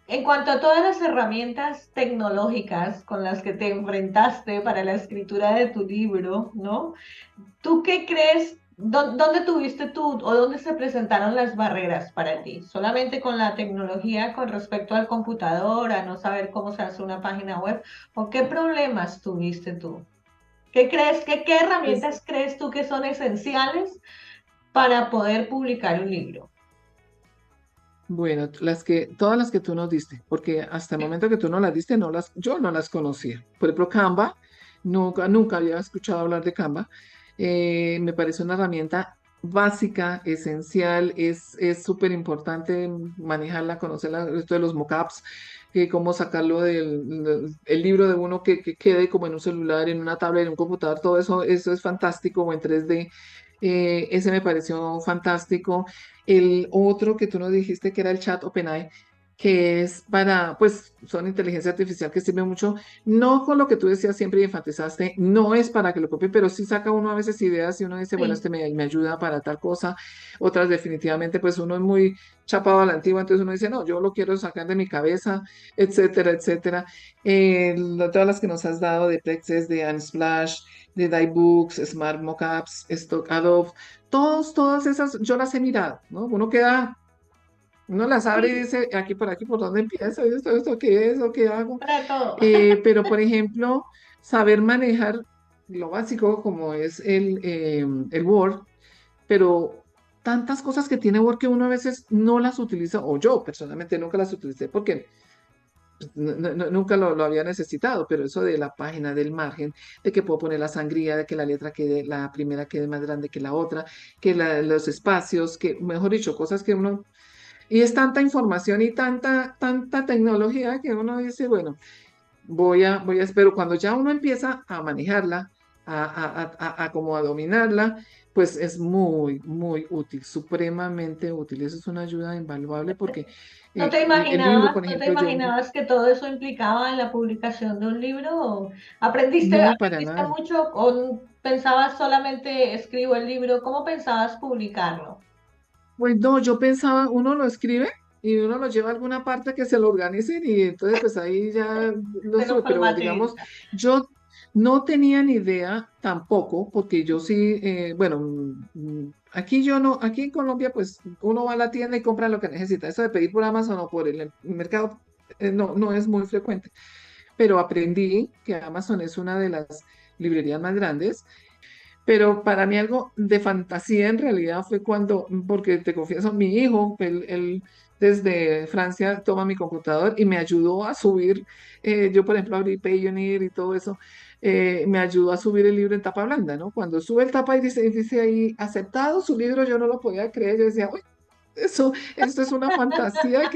En cuanto a todas las herramientas tecnológicas con las que te enfrentaste para la escritura de tu libro, ¿no? ¿Tú qué crees? ¿Dónde tuviste tú o dónde se presentaron las barreras para ti? ¿Solamente con la tecnología con respecto al computador, a no saber cómo se hace una página web? ¿O qué problemas tuviste tú? ¿Qué crees, qué pues, herramientas crees tú que son esenciales para poder publicar un libro? bueno, todas las que tú nos diste, porque hasta el momento que tú nos las diste, yo no las conocía. Por ejemplo, Canva, nunca había escuchado hablar de Canva. Me parece una herramienta básica, esencial, es súper importante manejarla, conocerla, esto de los mockups, cómo sacarlo el libro de uno que quede como en un celular, en una tablet, en un computador, todo eso es fantástico, o en 3D. Ese me pareció fantástico. El otro que tú nos dijiste que era el chat OpenAI, que es pues son inteligencia artificial que sirve mucho, no con lo que tú decías siempre y enfatizaste, no es para que lo copie, pero sí saca uno a veces ideas y uno dice, bueno, Sí. este me ayuda para tal cosa, otras definitivamente, pues uno es muy chapado a la antigua, entonces uno dice, no, yo lo quiero sacar de mi cabeza, etcétera, etcétera. Todas las que nos has dado de Plexes, de Unsplash, de Dybooks, Smart Mockups, Stock Adobe, todas esas, yo las he mirado, ¿no? Uno las abre y Sí, dice, aquí por aquí, ¿por dónde empiezo? ¿Esto qué es? ¿O qué hago? para todo. Pero, por ejemplo, saber manejar lo básico como es el Word, pero tantas cosas que tiene Word que uno a veces no las utiliza, o yo personalmente nunca las utilicé porque nunca lo había necesitado, pero eso de la página, del margen, de que puedo poner la sangría, de que la letra quede, la primera quede más grande que la otra, que los espacios, que, mejor dicho, cosas que uno... Y es tanta información y tanta tecnología que uno dice, bueno, pero cuando ya uno empieza a manejarla, como a dominarla, pues es muy útil, supremamente útil. Eso es una ayuda invaluable porque el libro, por No te ejemplo, imaginabas que todo eso implicaba en la publicación de un libro? ¿O no, para aprendiste nada. mucho o pensabas solamente escribo el libro? ¿Cómo pensabas publicarlo? Pues no, yo pensaba, uno lo escribe y uno lo lleva a alguna parte que se lo organicen y entonces pues ahí ya lo Se lo sube, pero digamos, formatiza. yo no tenía ni idea tampoco, porque yo sí, bueno, aquí yo no, aquí en Colombia pues uno va a la tienda y compra lo que necesita, eso de pedir por Amazon o por el mercado no es muy frecuente, pero aprendí que Amazon es una de las librerías más grandes, pero para mí algo de fantasía en realidad fue cuando, porque te confieso, mi hijo, él desde Francia toma mi computador y me ayudó a subir. Yo, por ejemplo, abrí Payoneer y todo eso. me ayudó a subir el libro en tapa blanda, ¿no? Cuando sube el tapa y dice ahí, aceptado su libro, yo no lo podía creer, yo decía, uy, esto es una fantasía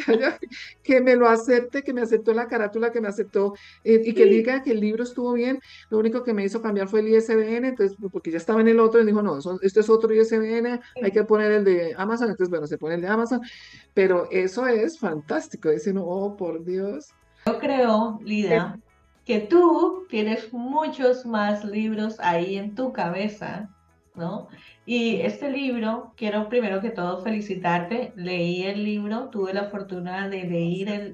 que me lo acepte, que me aceptó la carátula, que me aceptó y que Sí. diga que el libro estuvo bien. Lo único que me hizo cambiar fue el ISBN, entonces, porque ya estaba en el otro, y dijo, no, esto es otro ISBN, hay que poner el de Amazon, entonces, bueno, se pone el de Amazon, pero eso es fantástico, dice, no, oh, por Dios. Yo creo, Eh, Lida, que tú tienes muchos más libros ahí en tu cabeza, ¿no? Y este libro, quiero primero que todo felicitarte. Leí el libro, tuve la fortuna de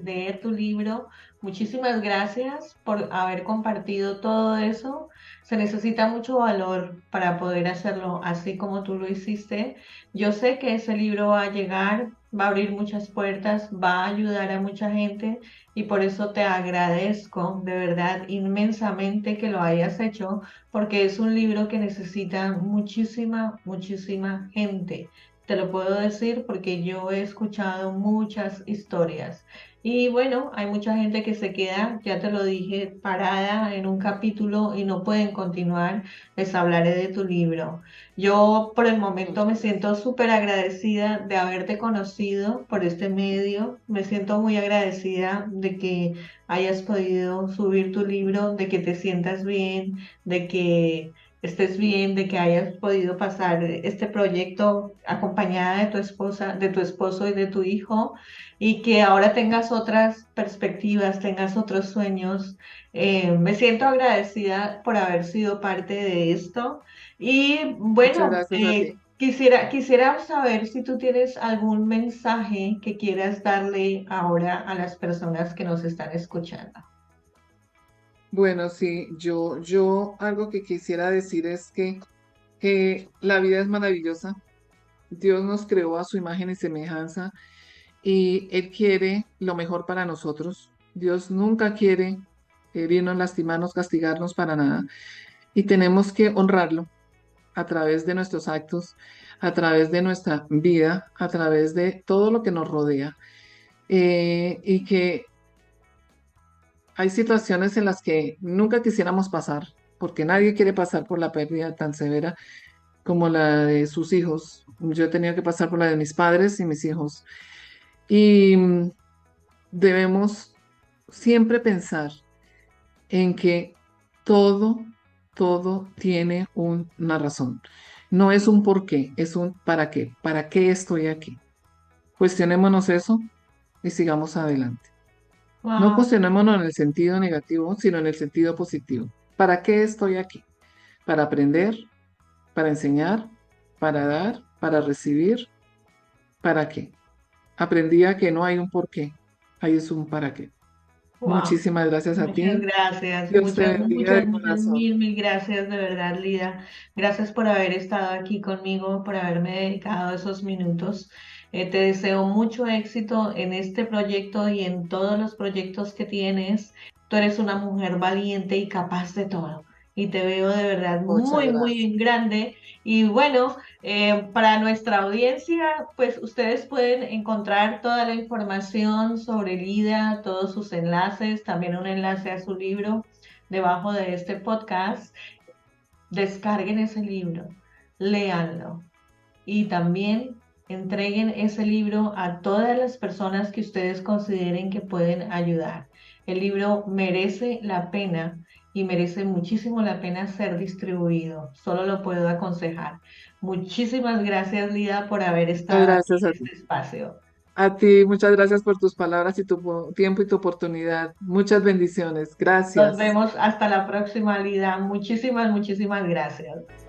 leer tu libro. Muchísimas gracias por haber compartido todo eso. Se necesita mucho valor para poder hacerlo así como tú lo hiciste. Yo sé que ese libro va a llegar, va a abrir muchas puertas, va a ayudar a mucha gente y por eso te agradezco de verdad inmensamente que lo hayas hecho, porque es un libro que necesita muchísima, muchísima gente. Te lo puedo decir porque yo he escuchado muchas historias. Y bueno, hay mucha gente que se queda, ya te lo dije, parada en un capítulo y no pueden continuar. Les hablaré de tu libro. Yo por el momento me Muchas gracias. siento súper agradecida de haberte conocido por este medio. Me siento muy agradecida de que hayas podido subir tu libro, de que te sientas bien, de que estés bien, de que hayas podido pasar este proyecto acompañada de tu esposa, de tu esposo y de tu hijo, y que ahora tengas otras perspectivas, tengas otros sueños. Me siento agradecida por haber sido parte de esto. Y Muchas bueno, gracias a ti. quisiera saber si tú tienes algún mensaje que quieras darle ahora a las personas que nos están escuchando. Bueno, sí, yo algo que quisiera decir es que la vida es maravillosa. Dios nos creó a su imagen y semejanza y Él quiere lo mejor para nosotros. Dios nunca quiere herirnos, lastimarnos, castigarnos para nada. Y tenemos que honrarlo a través de nuestros actos, a través de nuestra vida, a través de todo lo que nos rodea. Y que hay situaciones en las que nunca quisiéramos pasar, porque nadie quiere pasar por la pérdida tan severa como la de sus hijos. Yo he tenido que pasar por la de mis padres y mis hijos. Y debemos siempre pensar en que todo, todo tiene una razón. No es un por qué, es un para qué. ¿Para qué estoy aquí? Cuestionémonos eso y sigamos adelante. No Wow, cuestionémonos en el sentido negativo, sino en el sentido positivo. ¿Para qué estoy aquí? Para aprender, para enseñar, para dar, para recibir. ¿Para qué? Aprendí a que no hay un por qué, hay es un para qué. wow. Muchísimas gracias a Muchas ti. gracias, Dios te muchas, bendiga muchas, de muchas, corazón. mil gracias de verdad, Lida. Gracias por haber estado aquí conmigo, por haberme dedicado esos minutos. Te deseo mucho éxito en este proyecto y en todos los proyectos que tienes. Tú eres una mujer valiente y capaz de todo. Y te veo de verdad Muchas muy, muy gracias. en grande. Y bueno, para nuestra audiencia, pues ustedes pueden encontrar toda la información sobre Lida, todos sus enlaces, también un enlace a su libro debajo de este podcast. Descarguen ese libro, léanlo y también entreguen ese libro a todas las personas que ustedes consideren que pueden ayudar. El libro merece la pena y merece muchísimo la pena ser distribuido. Solo lo puedo aconsejar. Muchísimas gracias, Lida, por haber Muchas estado aquí gracias en a ti. este espacio. A ti, muchas gracias por tus palabras y tu tiempo y tu oportunidad. Muchas bendiciones. Nos Gracias. vemos hasta la próxima, Lida. Muchísimas, muchísimas gracias.